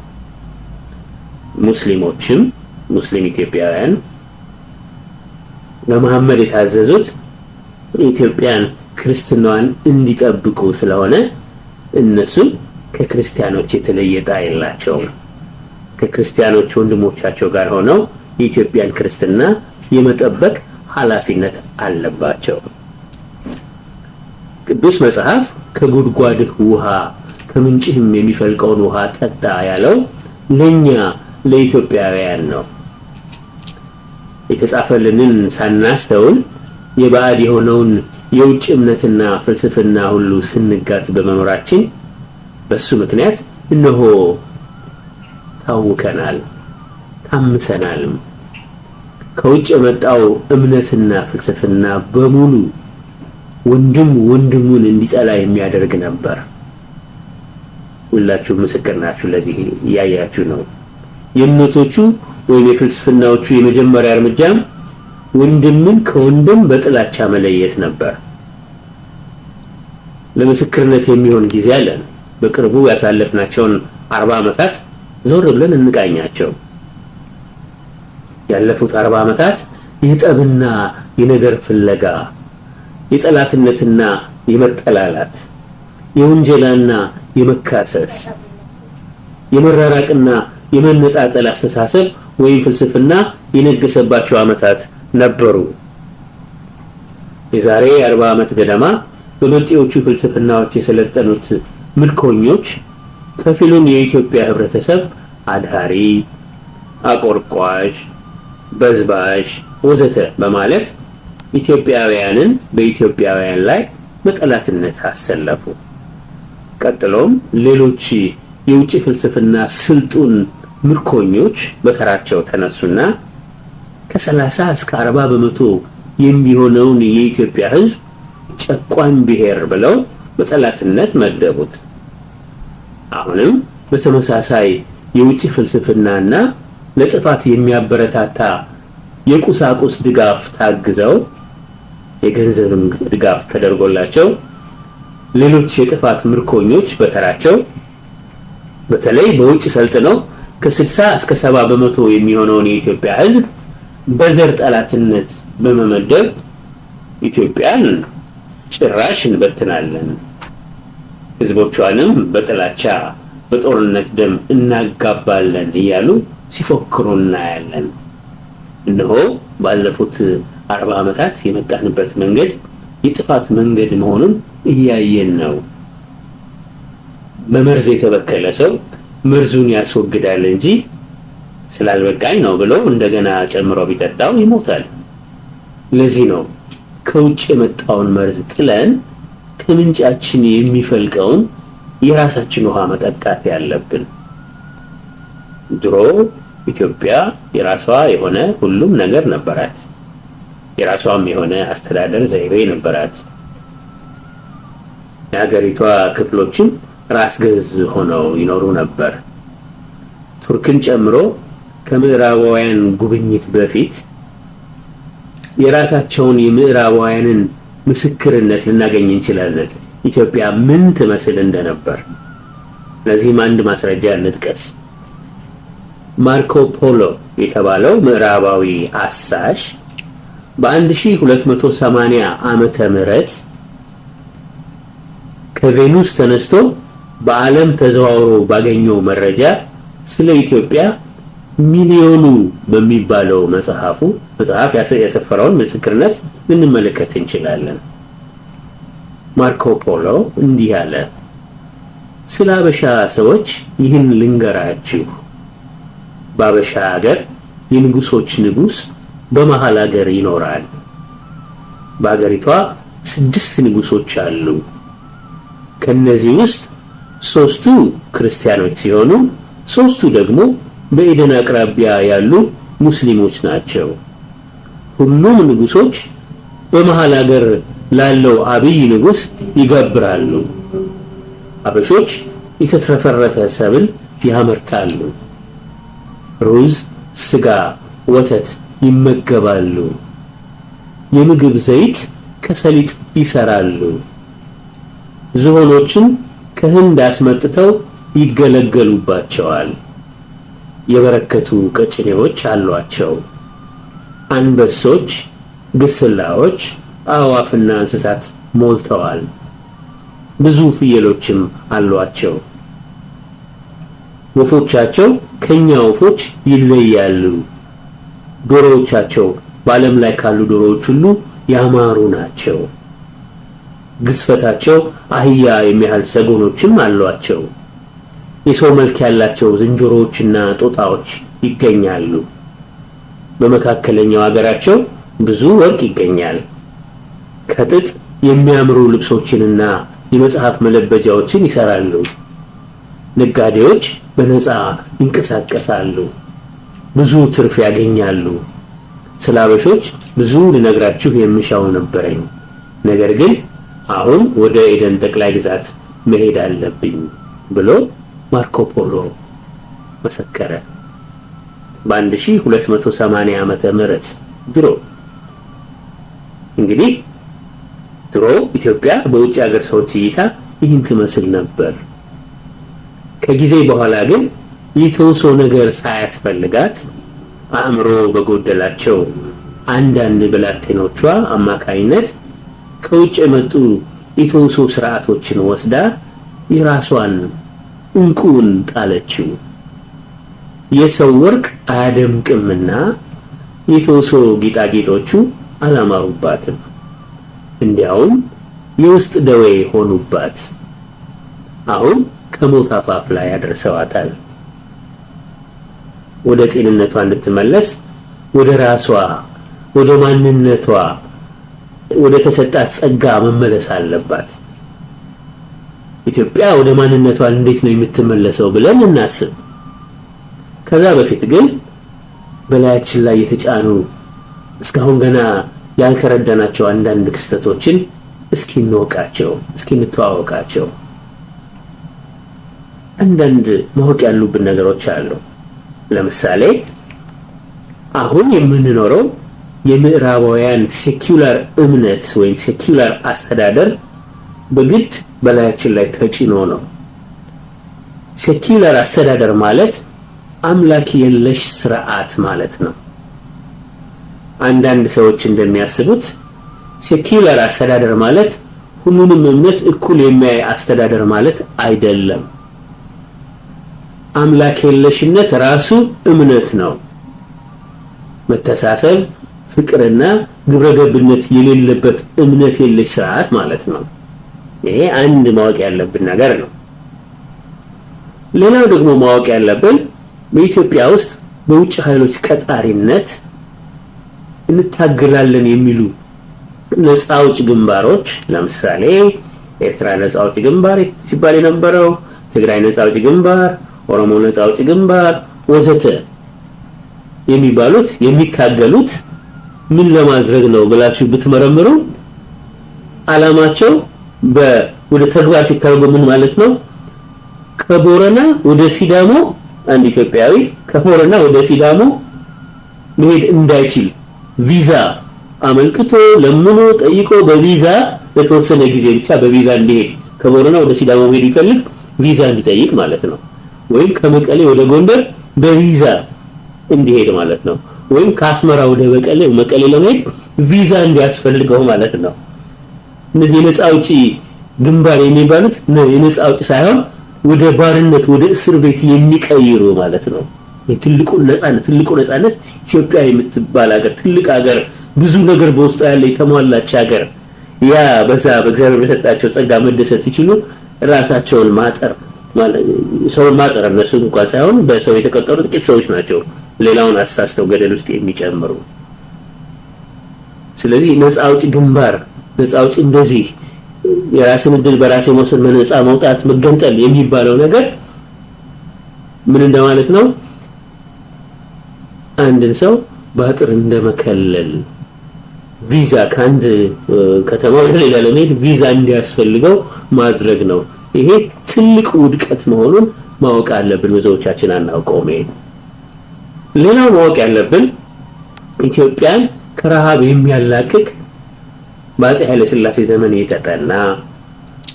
ሙስሊሞችም ሙስሊም ኢትዮጵያውያን ለመሐመድ የታዘዙት ኢትዮጵያን ክርስትናዋን እንዲጠብቁ ስለሆነ እነሱ ከክርስቲያኖች የተለየ ዕጣ የላቸውም። ከክርስቲያኖች ወንድሞቻቸው ጋር ሆነው የኢትዮጵያን ክርስትና የመጠበቅ ኃላፊነት አለባቸው። ቅዱስ መጽሐፍ ከጉድጓድህ ውሃ ከምንጭህም የሚፈልቀውን ውሃ ጠጣ ያለው ለኛ ለኢትዮጵያውያን ነው። የተጻፈልንን ሳናስተውል የባዕድ የሆነውን የውጭ እምነትና ፍልስፍና ሁሉ ስንጋት በመኖራችን በሱ ምክንያት እነሆ ታውከናል፣ ታምሰናል። ከውጭ የመጣው እምነትና ፍልስፍና በሙሉ ወንድሙን እንዲጠላ የሚያደርግ ነበር። ሁላችሁ ምስክር ናችሁ፣ ለዚህ እያያችሁ ነው። የእምነቶቹ ወይም የፍልስፍናዎቹ የመጀመሪያ እርምጃም ወንድምን ከወንድም በጥላቻ መለየት ነበር። ለምስክርነት የሚሆን ጊዜ አለን። በቅርቡ ያሳለፍናቸውን 40 ዓመታት ዞር ብለን እንቃኛቸው። ያለፉት 40 ዓመታት የጠብና የነገር ፍለጋ፣ የጠላትነትና የመጠላላት፣ የወንጀላና የመካሰስ፣ የመራራቅና የመነጣጠል አስተሳሰብ ወይም ፍልስፍና የነገሰባቸው ዓመታት ነበሩ። የዛሬ 40 ዓመት ገደማ በመጤዎቹ ፍልስፍናዎች የሰለጠኑት ምርኮኞች ከፊሉን የኢትዮጵያ ህብረተሰብ አድሃሪ፣ አቆርቋሽ፣ በዝባዥ፣ ወዘተ በማለት ኢትዮጵያውያንን በኢትዮጵያውያን ላይ በጠላትነት አሰለፉ። ቀጥሎም ሌሎች የውጭ ፍልስፍና ስልጡን ምርኮኞች በተራቸው ተነሱና ከ30 እስከ 40 በመቶ የሚሆነውን የኢትዮጵያ ሕዝብ ጨቋኝ ብሔር ብለው በጠላትነት መደቡት። አሁንም በተመሳሳይ የውጭ ፍልስፍናና ለጥፋት የሚያበረታታ የቁሳቁስ ድጋፍ ታግዘው የገንዘብም ድጋፍ ተደርጎላቸው ሌሎች የጥፋት ምርኮኞች በተራቸው በተለይ በውጭ ሰልጥነው ከ60 እስከ 70 በመቶ የሚሆነውን የኢትዮጵያ ሕዝብ በዘር ጠላትነት በመመደብ ኢትዮጵያን ጭራሽ እንበትናለን፣ ሕዝቦቿንም በጥላቻ በጦርነት ደም እናጋባለን እያሉ ሲፎክሩ እናያለን። እነሆ ባለፉት 40 ዓመታት የመጣንበት መንገድ የጥፋት መንገድ መሆኑን እያየን ነው። በመርዝ የተበከለ ሰው መርዙን ያስወግዳል እንጂ ስላልበቃኝ ነው ብሎ እንደገና ጨምሮ ቢጠጣው ይሞታል። ለዚህ ነው ከውጭ የመጣውን መርዝ ጥለን ከምንጫችን የሚፈልቀውን የራሳችን ውሃ መጠጣት ያለብን። ድሮ ኢትዮጵያ የራሷ የሆነ ሁሉም ነገር ነበራት። የራሷም የሆነ አስተዳደር ዘይቤ ነበራት። የሀገሪቷ ክፍሎችም ራስ ገዝ ሆነው ይኖሩ ነበር። ቱርክን ጨምሮ ከምዕራባውያን ጉብኝት በፊት የራሳቸውን የምዕራባውያንን ምስክርነት ልናገኝ እንችላለን ኢትዮጵያ ምን ትመስል እንደነበር። ለዚህም አንድ ማስረጃ እንጥቀስ። ማርኮ ፖሎ የተባለው ምዕራባዊ አሳሽ በ1280 ዓመተ ምህረት ከቬኑስ ተነስቶ በዓለም ተዘዋውሮ ባገኘው መረጃ ስለ ኢትዮጵያ ሚሊዮኑ በሚባለው መጽሐፍ ያሰፈረውን ምስክርነት ልንመለከት እንችላለን። ማርኮ ፖሎ እንዲህ አለ። ስለ አበሻ ሰዎች ይህን ልንገራችሁ። በአበሻ ሀገር የንጉሶች ንጉስ በመሃል ሀገር ይኖራል። በአገሪቷ 6 ንጉሶች አሉ። ከነዚህ ውስጥ 3ቱ ክርስቲያኖች ሲሆኑ 3ቱ ደግሞ በኤደን አቅራቢያ ያሉ ሙስሊሞች ናቸው። ሁሉም ንጉሶች በመሃል ሀገር ላለው አብይ ንጉስ ይገብራሉ። አበሾች የተትረፈረፈ ሰብል ያመርታሉ። ሩዝ፣ ስጋ፣ ወተት ይመገባሉ። የምግብ ዘይት ከሰሊጥ ይሰራሉ። ዝሆኖችን ከህንድ አስመጥተው ይገለገሉባቸዋል። የበረከቱ ቀጭኔዎች አሏቸው። አንበሶች፣ ግስላዎች፣ አዕዋፍና እንስሳት ሞልተዋል። ብዙ ፍየሎችም አሏቸው። ወፎቻቸው ከኛ ወፎች ይለያሉ። ዶሮዎቻቸው በዓለም ላይ ካሉ ዶሮዎች ሁሉ ያማሩ ናቸው። ግዝፈታቸው አህያ የሚያህል ሰጎኖችም አሏቸው። የሰው መልክ ያላቸው ዝንጀሮዎችና ጦጣዎች ይገኛሉ። በመካከለኛው ሀገራቸው ብዙ ወርቅ ይገኛል። ከጥጥ የሚያምሩ ልብሶችንና የመጽሐፍ መለበጃዎችን ይሰራሉ። ነጋዴዎች በነፃ ይንቀሳቀሳሉ፣ ብዙ ትርፍ ያገኛሉ። ስለ አበሾች ብዙ ልነግራችሁ የምሻው ነበረኝ፣ ነገር ግን አሁን ወደ ኤደን ጠቅላይ ግዛት መሄድ አለብኝ ብሎ ማርኮ ፖሎ መሰከረ። በ1280 ዓመተ ምህረት ድሮ እንግዲህ ድሮ ኢትዮጵያ በውጭ ሀገር ሰዎች እይታ ይህን ትመስል ነበር። ከጊዜ በኋላ ግን የተውሶ ነገር ሳያስፈልጋት አእምሮ በጎደላቸው አንዳንድ ብላቴኖቿ አማካይነት ከውጭ የመጡ የተውሶ ስርዓቶችን ወስዳ የራሷን እንቁን ጣለችው። የሰው ወርቅ አያደምቅምና የተውሶ ጌጣጌጦቹ አላማሩባትም። እንዲያውም የውስጥ ደዌ ሆኑባት። አሁን ከሞት አፋፍ ላይ አድርሰዋታል። ወደ ጤንነቷ እንድትመለስ ወደ ራሷ ወደ ማንነቷ ወደ ተሰጣት ጸጋ መመለስ አለባት። ኢትዮጵያ ወደ ማንነቷ እንዴት ነው የምትመለሰው ብለን እናስብ። ከዛ በፊት ግን በላያችን ላይ የተጫኑ እስካሁን ገና ያልተረዳናቸው አንዳንድ ክስተቶችን እስኪ እንወቃቸው፣ እስኪ እንተዋወቃቸው። አንዳንድ ማወቅ ያሉብን ነገሮች አሉ። ለምሳሌ አሁን የምንኖረው የምዕራባውያን ሴኩላር እምነት ወይም ሴኩላር አስተዳደር በግድ በላያችን ላይ ተጭኖ ነው። ሴኩላር አስተዳደር ማለት አምላክ የለሽ ስርዓት ማለት ነው። አንዳንድ ሰዎች እንደሚያስቡት ሴኩላር አስተዳደር ማለት ሁሉንም እምነት እኩል የሚያይ አስተዳደር ማለት አይደለም። አምላክ የለሽነት ራሱ እምነት ነው። መተሳሰብ፣ ፍቅርና ግብረገብነት የሌለበት እምነት የለሽ ስርዓት ማለት ነው። ይሄ አንድ ማወቅ ያለብን ነገር ነው። ሌላው ደግሞ ማወቅ ያለብን በኢትዮጵያ ውስጥ በውጭ ኃይሎች ቀጣሪነት እንታገላለን የሚሉ ነፃ አውጪ ግንባሮች፣ ለምሳሌ ኤርትራ ነፃ አውጪ ግንባር ሲባል የነበረው፣ ትግራይ ነፃ አውጪ ግንባር፣ ኦሮሞ ነፃ አውጪ ግንባር ወዘተ የሚባሉት የሚታገሉት ምን ለማድረግ ነው ብላችሁ ብትመረምሩ ዓላማቸው ወደ ተግባር ሲተረጎም ምን ማለት ነው? ከቦረና ወደ ሲዳሞ አንድ ኢትዮጵያዊ ከቦረና ወደ ሲዳሞ መሄድ እንዳይችል ቪዛ አመልክቶ ለምኖ ጠይቆ በቪዛ ለተወሰነ ጊዜ ብቻ በቪዛ እንዲሄድ ከቦረና ወደ ሲዳሞ መሄድ ይፈልግ ቪዛ እንዲጠይቅ ማለት ነው። ወይም ከመቀሌ ወደ ጎንደር በቪዛ እንዲሄድ ማለት ነው። ወይም ከአስመራ ወደ መቀሌ ለመሄድ ቪዛ እንዲያስፈልገው ማለት ነው። እነዚህ የነፃ አውጪ ግንባር የሚባሉት የነፃ አውጪ ሳይሆን ወደ ባርነት ወደ እስር ቤት የሚቀይሩ ማለት ነው። የትልቁ ነፃነት ኢትዮጵያ የምትባል ሀገር ትልቅ ሀገር ብዙ ነገር በውስጡ ያለ የተሟላች ሀገር ያ በዛ በእግዚአብሔር በሰጣቸው ጸጋ መደሰት ሲችሉ ራሳቸውን ማጠር ማለት ሰውን ማጠር እነሱ እንኳን ሳይሆን በሰው የተቀጠሩ ጥቂት ሰዎች ናቸው ሌላውን አሳስተው ገደል ውስጥ የሚጨምሩ። ስለዚህ ነፃ አውጪ ግንባር ነፃ አውጪ እንደዚህ የራስን ዕድል በራስ መወሰን ነፃ መውጣት መገንጠል የሚባለው ነገር ምን እንደማለት ነው? አንድን ሰው በአጥር እንደመከለል ቪዛ ከአንድ ከተማ ወደ ሌላ ለመሄድ ቪዛ እንዲያስፈልገው ማድረግ ነው። ይሄ ትልቅ ውድቀት መሆኑን ማወቅ አለብን። ብዙዎቻችን አናውቀውም። ይሄ ሌላው ማወቅ ያለብን ኢትዮጵያን ከረሃብ የሚያላቅቅ በአፄ ኃይለ ሥላሴ ዘመን የተጠና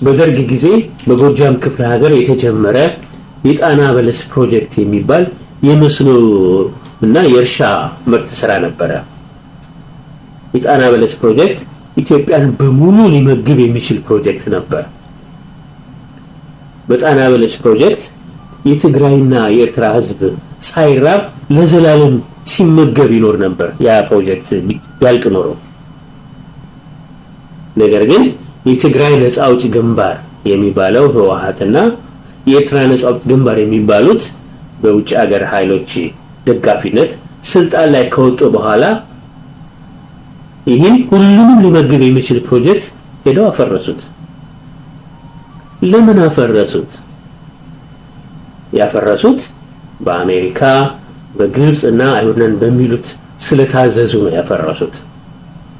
በደርግ ጊዜ በጎጃም ክፍለ ሀገር የተጀመረ የጣና በለስ ፕሮጀክት የሚባል የመስኖ እና የእርሻ ምርት ስራ ነበረ። የጣና በለስ ፕሮጀክት ኢትዮጵያን በሙሉ ሊመግብ የሚችል ፕሮጀክት ነበር። በጣና በለስ ፕሮጀክት የትግራይና የኤርትራ ሕዝብ ሳይራብ ለዘላለም ሲመገብ ይኖር ነበር ያ ፕሮጀክት ያልቅ ኖሮ። ነገር ግን የትግራይ ነፃ አውጪ ግንባር የሚባለው ህወሓትና የኤርትራ ነፃ አውጪ ግንባር የሚባሉት በውጭ ሀገር ኃይሎች ደጋፊነት ስልጣን ላይ ከወጡ በኋላ ይህን ሁሉንም ሊመግብ የሚችል ፕሮጀክት ሄደው አፈረሱት። ለምን አፈረሱት? ያፈረሱት በአሜሪካ በግብጽ እና አይሁድን በሚሉት ስለታዘዙ ነው ያፈረሱት።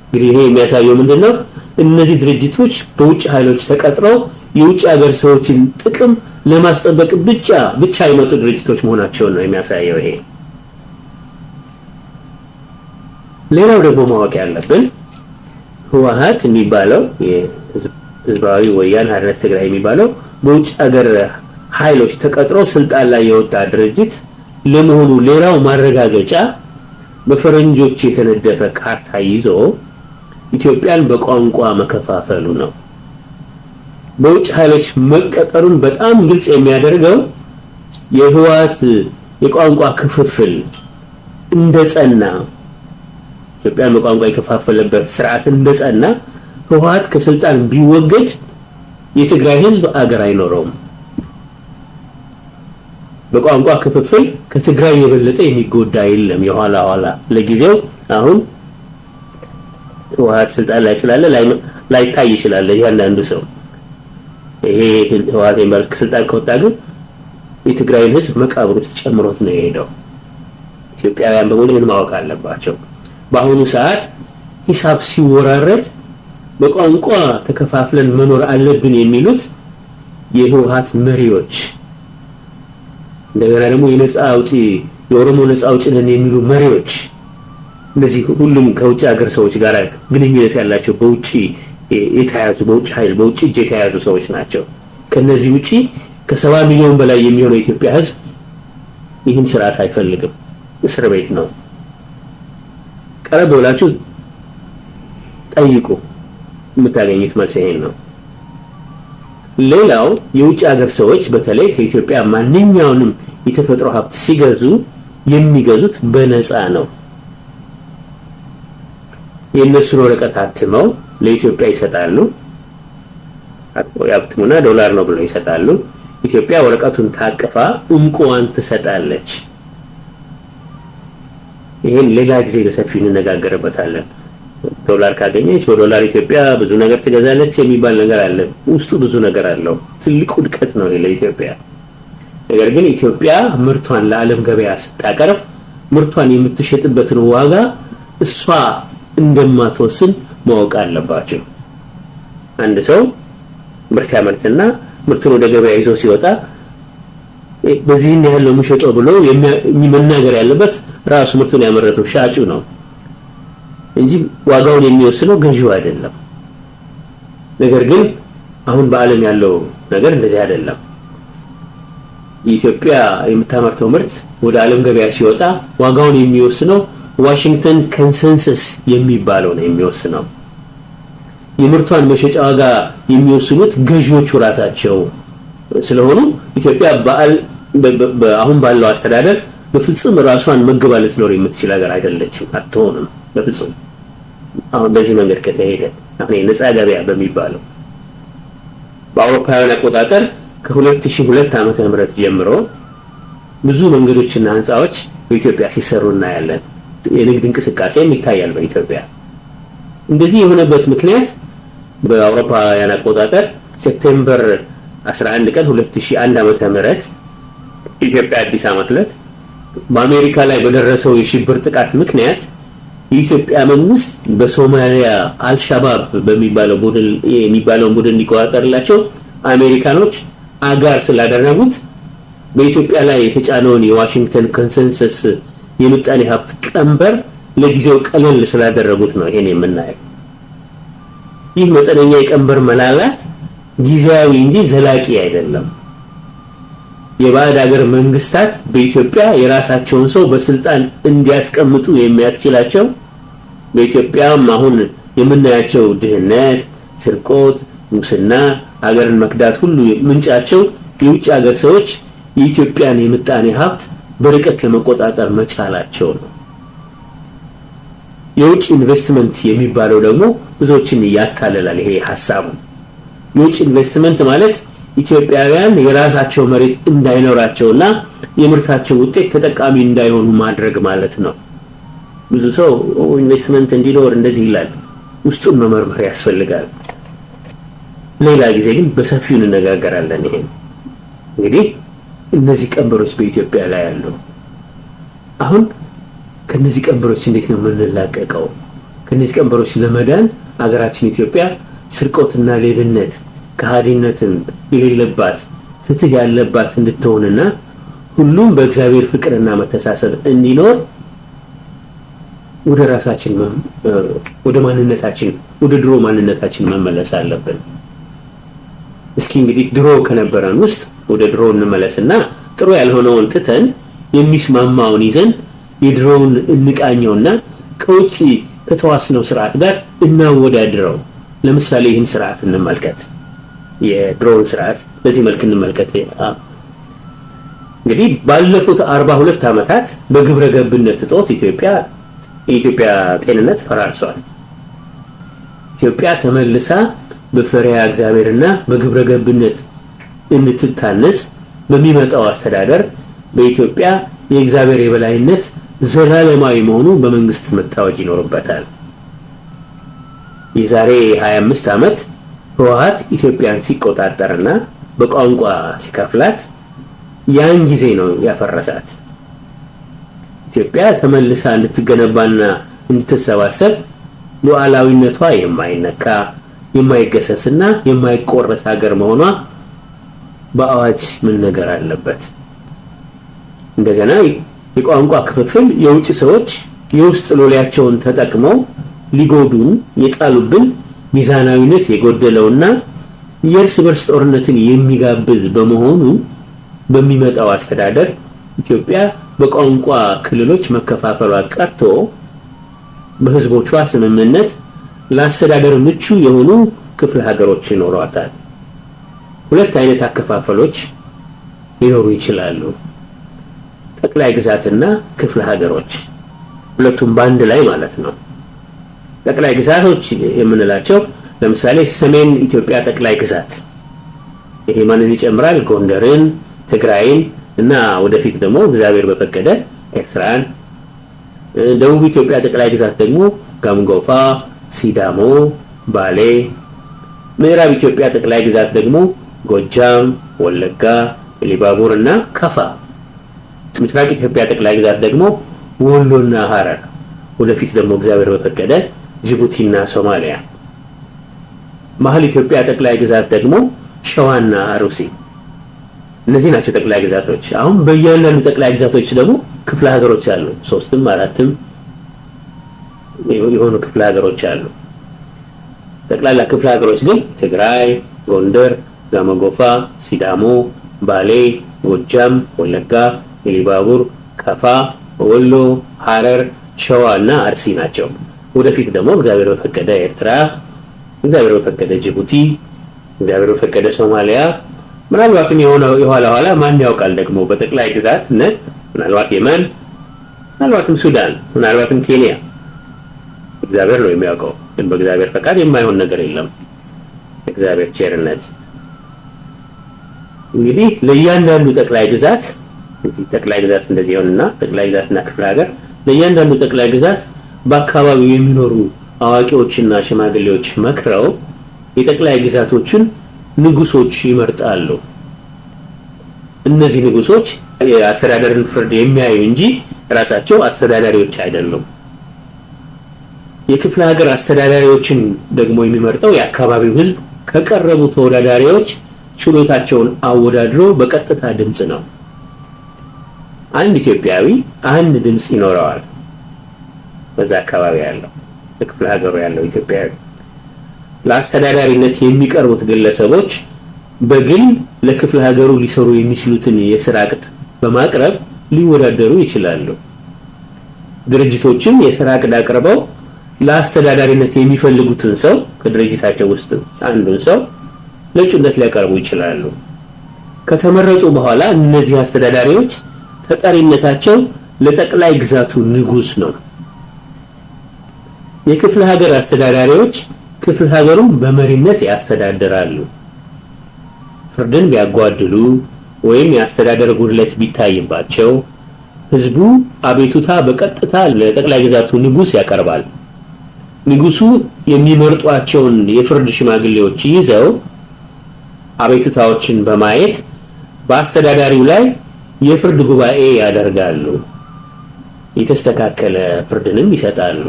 እንግዲህ ይሄ የሚያሳየው ምንድነው? እነዚህ ድርጅቶች በውጭ ኃይሎች ተቀጥረው የውጭ ሀገር ሰዎችን ጥቅም ለማስጠበቅ ብቻ የመጡ ድርጅቶች መሆናቸውን ነው የሚያሳየው ይሄ። ሌላው ደግሞ ማወቅ ያለብን ህወሓት የሚባለው የህዝባዊ ወያነ ሓርነት ትግራይ የሚባለው በውጭ ሀገር ኃይሎች ተቀጥሮ ስልጣን ላይ የወጣ ድርጅት ለመሆኑ ሌላው ማረጋገጫ በፈረንጆች የተነደፈ ካርታ ይዞ ኢትዮጵያን በቋንቋ መከፋፈሉ ነው። በውጭ ኃይሎች መቀጠሩን በጣም ግልጽ የሚያደርገው የህወሓት የቋንቋ ክፍፍል እንደጸና ኢትዮጵያን በቋንቋ የከፋፈለበት ስርዓት እንደጸና ህወሓት ከስልጣን ቢወገድ የትግራይ ህዝብ አገር አይኖረውም። በቋንቋ ክፍፍል ከትግራይ የበለጠ የሚጎዳ የለም። የኋላ ለጊዜው አሁን ህወሓት ስልጣን ላይ ስላለ ላይታይ ይችላል እያንዳንዱ ሰው። ይሄ ህወሓት የሚባል ስልጣን ከወጣ ግን የትግራይን ህዝብ መቃብር ውስጥ ጨምሮት ነው የሄደው። ኢትዮጵያውያን በሙሉ ይህን ማወቅ አለባቸው። በአሁኑ ሰዓት ሂሳብ ሲወራረድ በቋንቋ ተከፋፍለን መኖር አለብን የሚሉት የህወሓት መሪዎች፣ እንደገና ደግሞ የኦሮሞ ነፃ አውጪ ነን የሚሉ መሪዎች፣ እነዚህ ሁሉም ከውጭ ሀገር ሰዎች ጋር ግንኙነት ያላቸው በውጭ የተያዙ በውጭ ኃይል በውጭ እጅ የተያዙ ሰዎች ናቸው። ከነዚህ ውጪ ከ70 ሚሊዮን በላይ የሚሆነው የኢትዮጵያ ህዝብ ይህን ስርዓት አይፈልግም። እስር ቤት ነው። ቀረብ ብላችሁ ጠይቁ፣ የምታገኙት መልስ ይሄን ነው። ሌላው የውጭ ሀገር ሰዎች በተለይ ከኢትዮጵያ ማንኛውንም የተፈጥሮ ሀብት ሲገዙ የሚገዙት በነፃ ነው። የእነሱን ወረቀት አትመው ለኢትዮጵያ ይሰጣሉ። ያብትሙና ዶላር ነው ብለው ይሰጣሉ። ኢትዮጵያ ወረቀቱን ታቅፋ እንቁዋን ትሰጣለች። ይሄን ሌላ ጊዜ በሰፊው እንነጋገርበታለን። ዶላር ካገኘች በዶላር ኢትዮጵያ ብዙ ነገር ትገዛለች የሚባል ነገር አለ። ውስጡ ብዙ ነገር አለው። ትልቅ ውድቀት ነው ለኢትዮጵያ። ነገር ግን ኢትዮጵያ ምርቷን ለዓለም ገበያ ስታቀርብ ምርቷን የምትሸጥበትን ዋጋ እሷ እንደማትወስን ማወቅ አለባቸው። አንድ ሰው ምርት ያመርትና ምርቱን ወደ ገበያ ይዞ ሲወጣ በዚህ ያህል ነው የሚሸጠው ብሎ መናገር ያለበት ራሱ ምርቱን ያመረተው ሻጩ ነው እንጂ ዋጋውን የሚወስነው ገዢው አይደለም። ነገር ግን አሁን በዓለም ያለው ነገር እንደዚህ አይደለም። ኢትዮጵያ የምታመርተው ምርት ወደ ዓለም ገበያ ሲወጣ ዋጋውን የሚወስነው ዋሽንግተን ኮንሰንሰስ የሚባለው ነው የሚወስነው። የምርቷን መሸጫ ዋጋ የሚወስኑት ገዢዎቹ ራሳቸው ስለሆኑ ኢትዮጵያ አሁን ባለው አስተዳደር በፍጹም ራሷን መግባ ልትኖር የምትችል ሀገር አይደለችም፣ አትሆንም በፍጹም። አሁን በዚህ መንገድ ከተሄደ አሁን ነፃ ገበያ በሚባለው በአውሮፓውያን አቆጣጠር ከ2002 ዓመተ ምህረት ጀምሮ ብዙ መንገዶችና ህንጻዎች በኢትዮጵያ ሲሰሩ እናያለን። የንግድ እንቅስቃሴም ይታያል በኢትዮጵያ። እንደዚህ የሆነበት ምክንያት በአውሮፓውያን አቆጣጠር ሴፕቴምበር 11 ቀን 2001 ዓመተ ምህረት ኢትዮጵያ አዲስ ዓመት ዕለት በአሜሪካ ላይ በደረሰው የሽብር ጥቃት ምክንያት የኢትዮጵያ መንግስት በሶማሊያ አልሻባብ በሚባለው ቡድን እንዲቆጣጠርላቸው አሜሪካኖች አጋር ስላደረጉት በኢትዮጵያ ላይ የተጫነውን የዋሽንግተን ኮንሰንሰስ የምጣኔ ሀብት ቀንበር ለጊዜው ቀለል ስላደረጉት ነው ይሄን የምናየው። ይህ መጠነኛ የቀንበር መላላት ጊዜያዊ እንጂ ዘላቂ አይደለም። የባዕድ ሀገር መንግስታት በኢትዮጵያ የራሳቸውን ሰው በስልጣን እንዲያስቀምጡ የሚያስችላቸው በኢትዮጵያም አሁን የምናያቸው ድህነት፣ ስርቆት፣ ሙስና፣ ሀገርን መክዳት ሁሉ ምንጫቸው የውጭ ሀገር ሰዎች የኢትዮጵያን የምጣኔ ሀብት በርቀት ለመቆጣጠር መቻላቸው ነው። የውጭ ኢንቨስትመንት የሚባለው ደግሞ ብዙዎችን ያታለላል። ይሄ ሐሳቡ የውጭ ኢንቨስትመንት ማለት ኢትዮጵያውያን የራሳቸው መሬት እንዳይኖራቸውና የምርታቸው ውጤት ተጠቃሚ እንዳይሆኑ ማድረግ ማለት ነው። ብዙ ሰው ኢንቨስትመንት እንዲኖር እንደዚህ ይላል። ውስጡን መመርመር ያስፈልጋል። ሌላ ጊዜ ግን በሰፊው እንነጋገራለን። ይሄ እንግዲህ እነዚህ ቀንበሮች በኢትዮጵያ ላይ አሉ። አሁን ከነዚህ ቀንበሮች እንዴት ነው የምንላቀቀው? ከነዚህ ቀንበሮች ለመዳን አገራችን ኢትዮጵያ ስርቆትና ሌብነት ከሃዲነትን የሌለባት ፍትህ ያለባት እንድትሆንና ሁሉም በእግዚአብሔር ፍቅርና መተሳሰብ እንዲኖር ወደ ራሳችን ወደ ማንነታችን ወደ ድሮ ማንነታችን መመለስ አለብን። እስኪ እንግዲህ ድሮ ከነበረን ውስጥ ወደ ድሮ እንመለስና ጥሩ ያልሆነውን ትተን የሚስማማውን ይዘን የድሮውን እንቃኘውና ከውጪ ከተዋስነው ስርዓት ጋር እናወዳድረው። ለምሳሌ ይህን ስርዓት እንመልከት። የድሮውን ስርዓት በዚህ መልክ እንመልከት። እንግዲህ ባለፉት 42 ዓመታት በግብረ ገብነት እጦት የኢትዮጵያ ጤንነት ፈራርሷል። ኢትዮጵያ ተመልሳ በፈሪሃ እግዚአብሔርና በግብረ ገብነት እንድትታነጽ በሚመጣው አስተዳደር በኢትዮጵያ የእግዚአብሔር የበላይነት ዘላለማዊ መሆኑ በመንግስት መታወጅ ይኖርበታል። የዛሬ 25 ዓመት ህወሓት ኢትዮጵያን ሲቆጣጠርና በቋንቋ ሲከፍላት ያን ጊዜ ነው ያፈረሳት። ኢትዮጵያ ተመልሳ እንድትገነባና እንድትሰባሰብ ሉዓላዊነቷ የማይነካ የማይገሰስና የማይቆረስ ሀገር መሆኗ በአዋጅ መነገር አለበት። እንደገና የቋንቋ ክፍፍል የውጭ ሰዎች የውስጥ ሎሌያቸውን ተጠቅመው ሊጎዱን የጣሉብን ሚዛናዊነት የጎደለውና የእርስ በርስ ጦርነትን የሚጋብዝ በመሆኑ በሚመጣው አስተዳደር ኢትዮጵያ በቋንቋ ክልሎች መከፋፈሏ ቀርቶ በህዝቦቿ ስምምነት ለአስተዳደር ምቹ የሆኑ ክፍለ ሀገሮች ይኖሯታል። ሁለት አይነት አከፋፈሎች ሊኖሩ ይችላሉ፣ ጠቅላይ ግዛትና ክፍለ ሀገሮች፣ ሁለቱም በአንድ ላይ ማለት ነው። ጠቅላይ ግዛቶች የምንላቸው ለምሳሌ ሰሜን ኢትዮጵያ ጠቅላይ ግዛት፣ ይሄ ማንን ይጨምራል? ጎንደርን፣ ትግራይን እና ወደፊት ደግሞ እግዚአብሔር በፈቀደ ኤርትራን። ደቡብ ኢትዮጵያ ጠቅላይ ግዛት ደግሞ ጋምጎፋ፣ ሲዳሞ፣ ባሌ። ምዕራብ ኢትዮጵያ ጠቅላይ ግዛት ደግሞ ጎጃም፣ ወለጋ፣ ኢሉባቡር እና ከፋ። ምስራቅ ኢትዮጵያ ጠቅላይ ግዛት ደግሞ ወሎና ሐረር፣ ወደፊት ደግሞ እግዚአብሔር በፈቀደ ጅቡቲና ሶማሊያ። መሀል ኢትዮጵያ ጠቅላይ ግዛት ደግሞ ሸዋና አሩሲ። እነዚህ ናቸው ጠቅላይ ግዛቶች። አሁን በእያንዳንዱ ጠቅላይ ግዛቶች ደግሞ ክፍለ ሀገሮች አሉ። 3ም 4ም የሆኑ ክፍለ ሀገሮች አሉ። ጠቅላላ ክፍለ ሀገሮች ግን ትግራይ፣ ጎንደር፣ ጋሞጎፋ፣ ሲዳሞ፣ ባሌ፣ ጎጃም፣ ወለጋ፣ ኢሉባቡር፣ ከፋ፣ ወሎ፣ ሐረር፣ ሸዋ እና አርሲ ናቸው። ወደፊት ደግሞ እግዚአብሔር በፈቀደ ኤርትራ፣ እግዚአብሔር በፈቀደ ጅቡቲ፣ እግዚአብሔር በፈቀደ ሶማሊያ፣ ምናልባትም የኋላ ማን ያውቃል ደግሞ በጠቅላይ ግዛትነት ምናልባት የመን፣ ምናልባትም ሱዳን፣ ምናልባትም ኬንያ። እግዚአብሔር ነው የሚያውቀው። ግን በእግዚአብሔር ፈቃድ የማይሆን ነገር የለም። እግዚአብሔር ቸርነት። እንግዲህ ለእያንዳንዱ ጠቅላይ ግዛት እንደዚህ ይሆንና ጠቅላይ ግዛትና ክፍለ ሀገር ለእያንዳንዱ ጠቅላይ ግዛት በአካባቢው የሚኖሩ አዋቂዎችና ሽማግሌዎች መክረው የጠቅላይ ግዛቶችን ንጉሶች ይመርጣሉ። እነዚህ ንጉሶች የአስተዳደርን ፍርድ የሚያዩ እንጂ ራሳቸው አስተዳዳሪዎች አይደሉም። የክፍለ ሀገር አስተዳዳሪዎችን ደግሞ የሚመርጠው የአካባቢው ህዝብ ከቀረቡ ተወዳዳሪዎች ችሎታቸውን አወዳድሮ በቀጥታ ድምጽ ነው። አንድ ኢትዮጵያዊ አንድ ድምጽ ይኖረዋል። በዛ አካባቢ ያለው በክፍለ ሀገሩ ያለው ኢትዮጵያዊ ለአስተዳዳሪነት የሚቀርቡት ግለሰቦች በግል ለክፍለ ሀገሩ ሊሰሩ የሚችሉትን የሥራ ዕቅድ በማቅረብ ሊወዳደሩ ይችላሉ። ድርጅቶችም የሥራ ዕቅድ አቅርበው ለአስተዳዳሪነት የሚፈልጉትን ሰው ከድርጅታቸው ውስጥ አንዱን ሰው ለእጩነት ሊያቀርቡ ይችላሉ። ከተመረጡ በኋላ እነዚህ አስተዳዳሪዎች ተጠሪነታቸው ለጠቅላይ ግዛቱ ንጉስ ነው። የክፍለ ሀገር አስተዳዳሪዎች ክፍለ ሀገሩን በመሪነት ያስተዳድራሉ። ፍርድን ቢያጓድሉ ወይም የአስተዳደር ጉድለት ቢታይባቸው ህዝቡ አቤቱታ በቀጥታ ለጠቅላይ ግዛቱ ንጉስ ያቀርባል። ንጉሱ የሚመርጧቸውን የፍርድ ሽማግሌዎች ይዘው አቤቱታዎችን በማየት በአስተዳዳሪው ላይ የፍርድ ጉባኤ ያደርጋሉ። የተስተካከለ ፍርድንም ይሰጣሉ።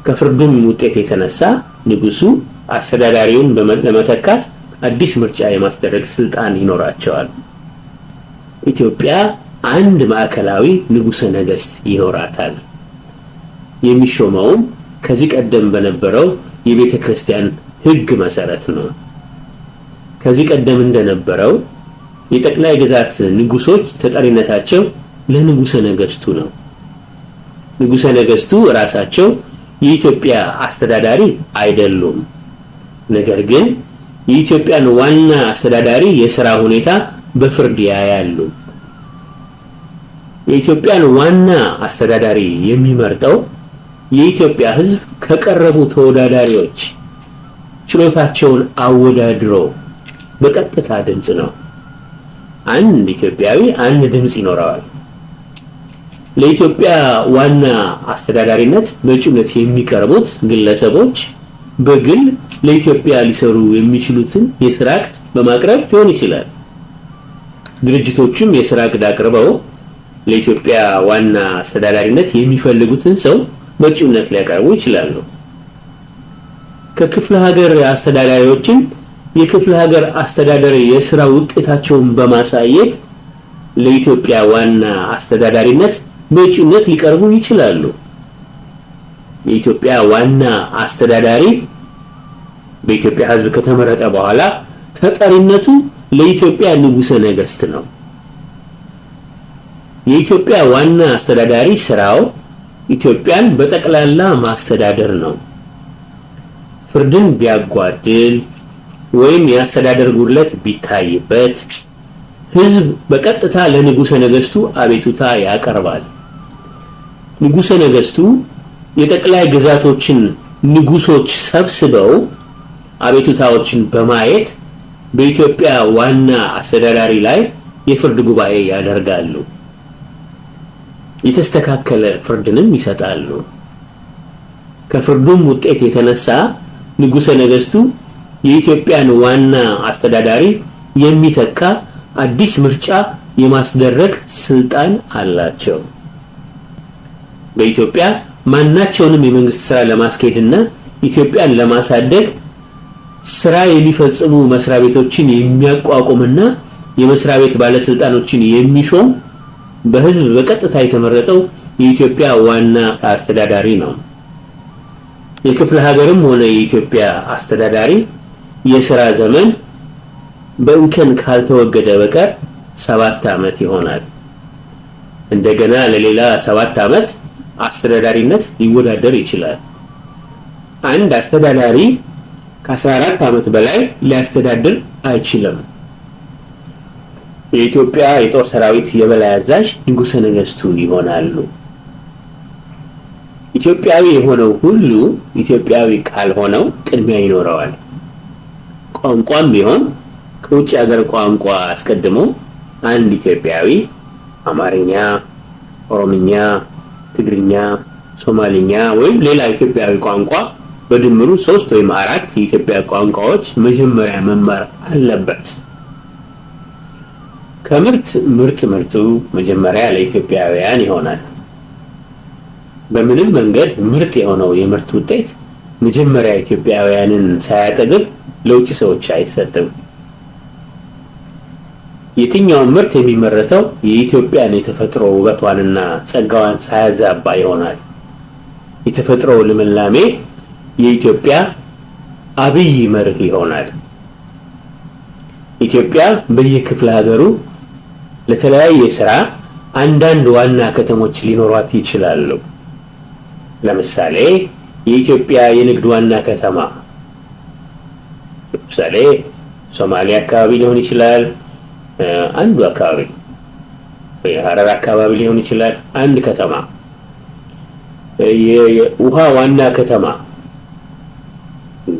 ከፍርዱም ውጤት የተነሳ ንጉሱ አስተዳዳሪውን ለመተካት አዲስ ምርጫ የማስደረግ ስልጣን ይኖራቸዋል። ኢትዮጵያ አንድ ማዕከላዊ ንጉሠ ነገሥት ይኖራታል። የሚሾመውም ከዚህ ቀደም በነበረው የቤተ ክርስቲያን ሕግ መሰረት ነው። ከዚህ ቀደም እንደነበረው የጠቅላይ ግዛት ንጉሶች ተጠሪነታቸው ለንጉሠ ነገሥቱ ነው። ንጉሠ ነገሥቱ ራሳቸው የኢትዮጵያ አስተዳዳሪ አይደሉም። ነገር ግን የኢትዮጵያን ዋና አስተዳዳሪ የሥራ ሁኔታ በፍርድ ያያሉ። የኢትዮጵያን ዋና አስተዳዳሪ የሚመርጠው የኢትዮጵያ ሕዝብ ከቀረቡ ተወዳዳሪዎች ችሎታቸውን አወዳድሮ በቀጥታ ድምጽ ነው። አንድ ኢትዮጵያዊ አንድ ድምጽ ይኖረዋል። ለኢትዮጵያ ዋና አስተዳዳሪነት በእጩነት የሚቀርቡት ግለሰቦች በግል ለኢትዮጵያ ሊሰሩ የሚችሉትን የሥራ ዕቅድ በማቅረብ ሊሆን ይችላል። ድርጅቶችም የሥራ ዕቅድ አቅርበው ለኢትዮጵያ ዋና አስተዳዳሪነት የሚፈልጉትን ሰው በእጩነት ሊያቀርቡ ይችላሉ። ከክፍለ ሀገር አስተዳዳሪዎችም የክፍለ ሀገር አስተዳደር የሥራ ውጤታቸውን በማሳየት ለኢትዮጵያ ዋና አስተዳዳሪነት በእጩነት ሊቀርቡ ይችላሉ። የኢትዮጵያ ዋና አስተዳዳሪ በኢትዮጵያ ሕዝብ ከተመረጠ በኋላ ተጠሪነቱ ለኢትዮጵያ ንጉሠ ነገሥት ነው። የኢትዮጵያ ዋና አስተዳዳሪ ስራው ኢትዮጵያን በጠቅላላ ማስተዳደር ነው። ፍርድን ቢያጓድል ወይም የአስተዳደር ጉድለት ቢታይበት ሕዝብ በቀጥታ ለንጉሠ ነገሥቱ አቤቱታ ያቀርባል። ንጉሠ ነገሥቱ የጠቅላይ ግዛቶችን ንጉሶች ሰብስበው አቤቱታዎችን በማየት በኢትዮጵያ ዋና አስተዳዳሪ ላይ የፍርድ ጉባኤ ያደርጋሉ። የተስተካከለ ፍርድንም ይሰጣሉ። ከፍርዱም ውጤት የተነሳ ንጉሠ ነገሥቱ የኢትዮጵያን ዋና አስተዳዳሪ የሚተካ አዲስ ምርጫ የማስደረግ ስልጣን አላቸው። በኢትዮጵያ ማናቸውንም የመንግስት ስራ ለማስኬድና ኢትዮጵያን ለማሳደግ ስራ የሚፈጽሙ መስሪያ ቤቶችን የሚያቋቁምና የመስሪያ ቤት ባለስልጣኖችን የሚሾም በህዝብ በቀጥታ የተመረጠው የኢትዮጵያ ዋና አስተዳዳሪ ነው። የክፍለ ሀገርም ሆነ የኢትዮጵያ አስተዳዳሪ የሥራ ዘመን በእንከን ካልተወገደ በቀር 7 ዓመት ይሆናል። እንደገና ለሌላ 7 ዓመት አስተዳዳሪነት ሊወዳደር ይችላል። አንድ አስተዳዳሪ ከ14 ዓመት በላይ ሊያስተዳድር አይችልም። የኢትዮጵያ የጦር ሰራዊት የበላይ አዛዥ ንጉሠ ነገሥቱ ይሆናሉ። ኢትዮጵያዊ የሆነው ሁሉ ኢትዮጵያዊ ካልሆነው ቅድሚያ ይኖረዋል። ቋንቋም ቢሆን ከውጭ ሀገር ቋንቋ አስቀድሞ አንድ ኢትዮጵያዊ አማርኛ፣ ኦሮምኛ፣ ትግርኛ፣ ሶማሊኛ ወይም ሌላ ኢትዮጵያዊ ቋንቋ በድምሩ 3 ወይም 4 የኢትዮጵያ ቋንቋዎች መጀመሪያ መማር አለበት። ምርጡ መጀመሪያ ለኢትዮጵያውያን ይሆናል። በምንም መንገድ ምርጥ የሆነው የምርት ውጤት መጀመሪያ ኢትዮጵያውያንን ሳያጠግብ ለውጭ ሰዎች አይሰጥም። የትኛው ምርት የሚመረተው የኢትዮጵያን የተፈጥሮ ውበቷንና ጸጋዋን ሳያዛባ ይሆናል። የተፈጥሮ ልምላሜ የኢትዮጵያ አብይ መርህ ይሆናል። ኢትዮጵያ በየክፍለ ሀገሩ ለተለያየ ስራ አንዳንድ ዋና ከተሞች ሊኖሯት ይችላሉ። ለምሳሌ የኢትዮጵያ የንግድ ዋና ከተማ ለምሳሌ ሶማሊያ አካባቢ ሊሆን ይችላል። አንዱ አካባቢ የሐረር አካባቢ ሊሆን ይችላል። አንድ ከተማ የውሃ ዋና ከተማ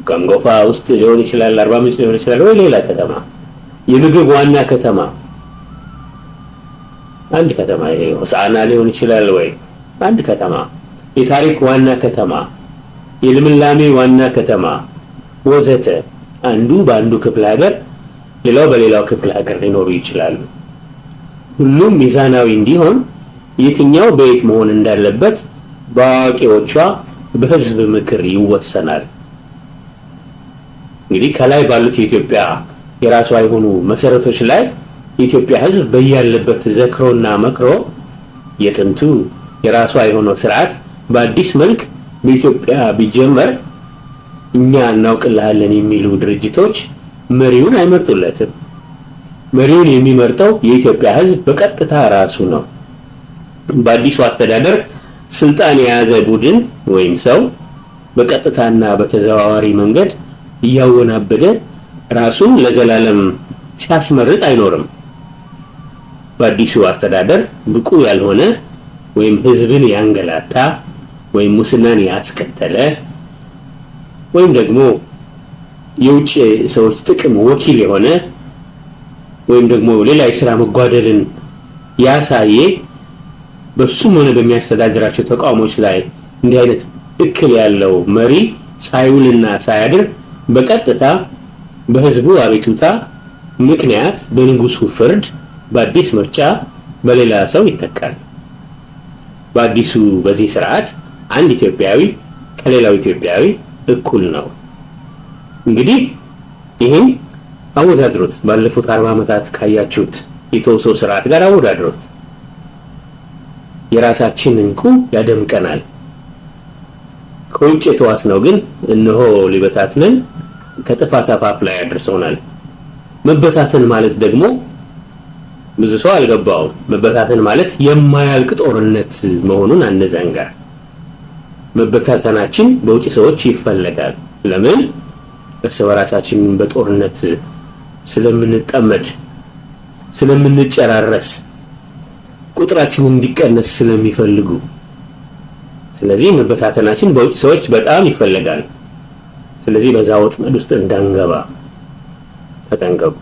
ገንጎፋ ውስጥ ሊሆን ይችላል። አርባ ምንጭ ሊሆን ይችላል። ወይ ሌላ ከተማ የምግብ ዋና ከተማ አንድ ከተማ ሆሳዕና ሊሆን ይችላል። ወይ አንድ ከተማ የታሪክ ዋና ከተማ፣ የልምላሜ ዋና ከተማ ወዘተ አንዱ በአንዱ ክፍለ ሀገር ሌላው በሌላው ክፍለ ሀገር ሊኖሩ ይችላሉ። ሁሉም ሚዛናዊ እንዲሆን የትኛው በየት መሆን እንዳለበት በአዋቂዎቿ በሕዝብ ምክር ይወሰናል። እንግዲህ ከላይ ባሉት የኢትዮጵያ የራሷ የሆኑ መሰረቶች ላይ የኢትዮጵያ ሕዝብ በያለበት ዘክሮና መክሮ የጥንቱ የራሷ የሆነው ስርዓት በአዲስ መልክ በኢትዮጵያ ቢጀመር እኛ እናውቅልሃለን የሚሉ ድርጅቶች መሪውን አይመርጡለትም። መሪውን የሚመርጠው የኢትዮጵያ ሕዝብ በቀጥታ ራሱ ነው። በአዲሱ አስተዳደር ስልጣን የያዘ ቡድን ወይም ሰው በቀጥታና በተዘዋዋሪ መንገድ እያወናበደ ራሱን ለዘላለም ሲያስመርጥ አይኖርም። በአዲሱ አስተዳደር ብቁ ያልሆነ ወይም ሕዝብን ያንገላታ ወይም ሙስናን ያስከተለ ወይም ደግሞ የውጭ ሰዎች ጥቅም ወኪል የሆነ ወይም ደግሞ ሌላ የሥራ መጓደልን ያሳየ በሱም ሆነ በሚያስተዳድራቸው ተቋሞች ላይ እንዲህ አይነት እክል ያለው መሪ ሳይውልና ሳያድር በቀጥታ በህዝቡ አቤቱታ ምክንያት በንጉሱ ፍርድ በአዲስ ምርጫ በሌላ ሰው ይተካል። በአዲሱ በዚህ ስርዓት አንድ ኢትዮጵያዊ ከሌላው ኢትዮጵያዊ እኩል ነው። እንግዲህ ይህን አወዳድሮት ባለፉት 40 ዓመታት ካያችሁት የተውሶ ስርዓት ጋር አወዳድሮት። የራሳችን እንቁ ያደምቀናል። ከውጭ የተዋስነው ግን እነሆ ሊበታትነን ከጥፋት አፋፍ ላይ ያደርሰውናል። መበታተን ማለት ደግሞ ብዙ ሰው አልገባውም። መበታተን ማለት የማያልቅ ጦርነት መሆኑን አንዘንጋ። መበታተናችን በውጭ ሰዎች ይፈለጋል። ለምን? እርስ በራሳችን በጦርነት ስለምንጠመድ፣ ስለምንጨራረስ፣ ቁጥራችን እንዲቀነስ ስለሚፈልጉ። ስለዚህ መበታተናችን በውጭ ሰዎች በጣም ይፈለጋል። ስለዚህ በዛ ወጥመድ ውስጥ እንዳንገባ ተጠንቀቁ።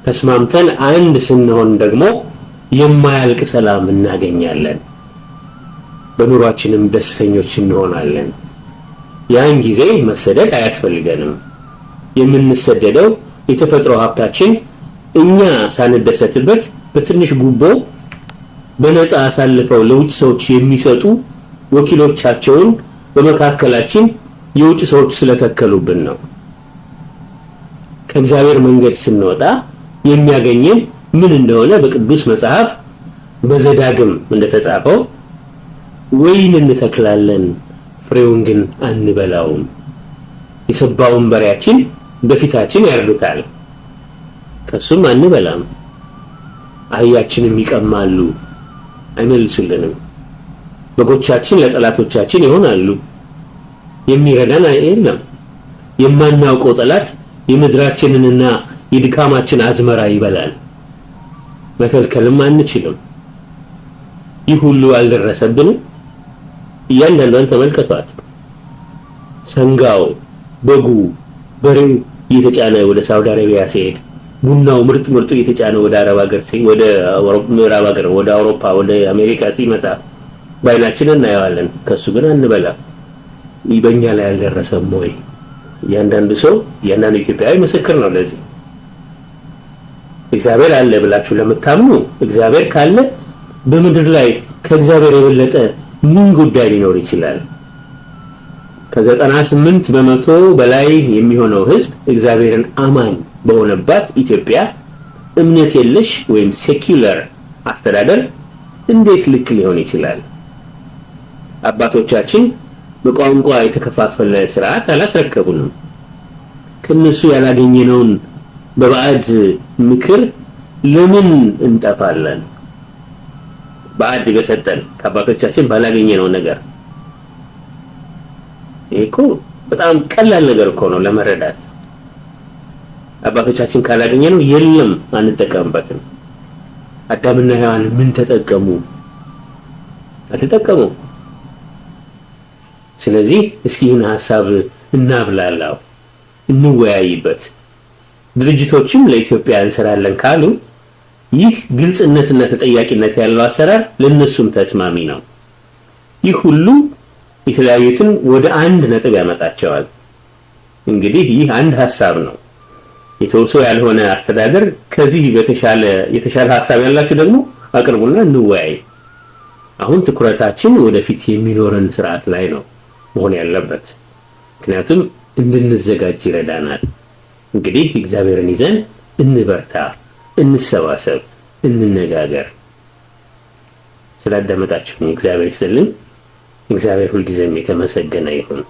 ተስማምተን አንድ ስንሆን ደግሞ የማያልቅ ሰላም እናገኛለን። በኑሯችንም ደስተኞች እንሆናለን። ያን ጊዜ መሰደድ አያስፈልገንም። የምንሰደደው የተፈጥሮ ሀብታችን እኛ ሳንደሰትበት በትንሽ ጉቦ በነፃ አሳልፈው ለውጭ ሰዎች የሚሰጡ ወኪሎቻቸውን በመካከላችን የውጭ ሰዎች ስለተከሉብን ነው። ከእግዚአብሔር መንገድ ስንወጣ የሚያገኘን ምን እንደሆነ በቅዱስ መጽሐፍ በዘዳግም እንደተጻፈው ወይን እንተክላለን፣ ፍሬውን ግን አንበላውም። የሰባውን በሬያችን በፊታችን ያርዱታል፣ ከሱም አንበላም። አህያችንም ይቀማሉ፣ አይመልሱልንም። በጎቻችን ለጠላቶቻችን ይሆናሉ፣ የሚረዳን የለም። የማናውቀው ጠላት የምድራችንንና የድካማችን አዝመራ ይበላል፣ መከልከልም አንችልም። ይህ ሁሉ አልደረሰብንም? እያንዳንዷን ተመልከቷት። ሰንጋው፣ በጉ፣ በሬው እየተጫነ ወደ ሳውዲ አረቢያ ሲሄድ፣ ቡናው ምርጥ ምርጡ እየተጫነ ወደ አረብ ሀገር ወደ ምዕራብ ሀገር፣ ወደ አውሮፓ፣ ወደ አሜሪካ ሲመጣ በዓይናችን እናየዋለን። ከሱ ግን አንበላ። በእኛ ላይ አልደረሰም ወይ? እያንዳንዱ ሰው እያንዳንዱ ኢትዮጵያዊ ምስክር ነው ለዚህ። እግዚአብሔር አለ ብላችሁ ለምታምኑ እግዚአብሔር ካለ በምድር ላይ ከእግዚአብሔር የበለጠ ምን ጉዳይ ሊኖር ይችላል? ከ98 በመቶ በላይ የሚሆነው ህዝብ እግዚአብሔርን አማኝ በሆነባት ኢትዮጵያ እምነት የለሽ ወይም ሴኩላር አስተዳደር እንዴት ልክ ሊሆን ይችላል? አባቶቻችን በቋንቋ የተከፋፈለ ስርዓት አላስረከቡንም። ከነሱ ያላገኘነውን በባዕድ ምክር ለምን እንጠፋለን? ባዕድ በሰጠን ከአባቶቻችን ባላገኘነው ነገር። ይሄ እኮ በጣም ቀላል ነገር እኮ ነው ለመረዳት። አባቶቻችን ካላገኘነው የለም አንጠቀምበትም። አዳምና ሔዋን ምን ተጠቀሙ? አልተጠቀሙ። ስለዚህ እስኪ ይህን ሐሳብ እናብላላው፣ እንወያይበት። ድርጅቶችም ለኢትዮጵያ እንሰራለን ካሉ ይህ ግልጽነትና ተጠያቂነት ያለው አሰራር ለነሱም ተስማሚ ነው። ይህ ሁሉ የተለያዩትን ወደ አንድ ነጥብ ያመጣቸዋል። እንግዲህ ይህ አንድ ሐሳብ ነው። የተውሶ ያልሆነ አስተዳደር ከዚህ የተሻለ ሐሳብ ያላችሁ ደግሞ አቅርቡና እንወያይ። አሁን ትኩረታችን ወደፊት የሚኖረን ስርዓት ላይ ነው መሆን ያለበት። ምክንያቱም እንድንዘጋጅ ይረዳናል። እንግዲህ እግዚአብሔርን ይዘን እንበርታ፣ እንሰባሰብ፣ እንነጋገር። ስላዳመጣችሁኝ እግዚአብሔር ይስጥልኝ። እግዚአብሔር ሁልጊዜም የተመሰገነ ይሁን።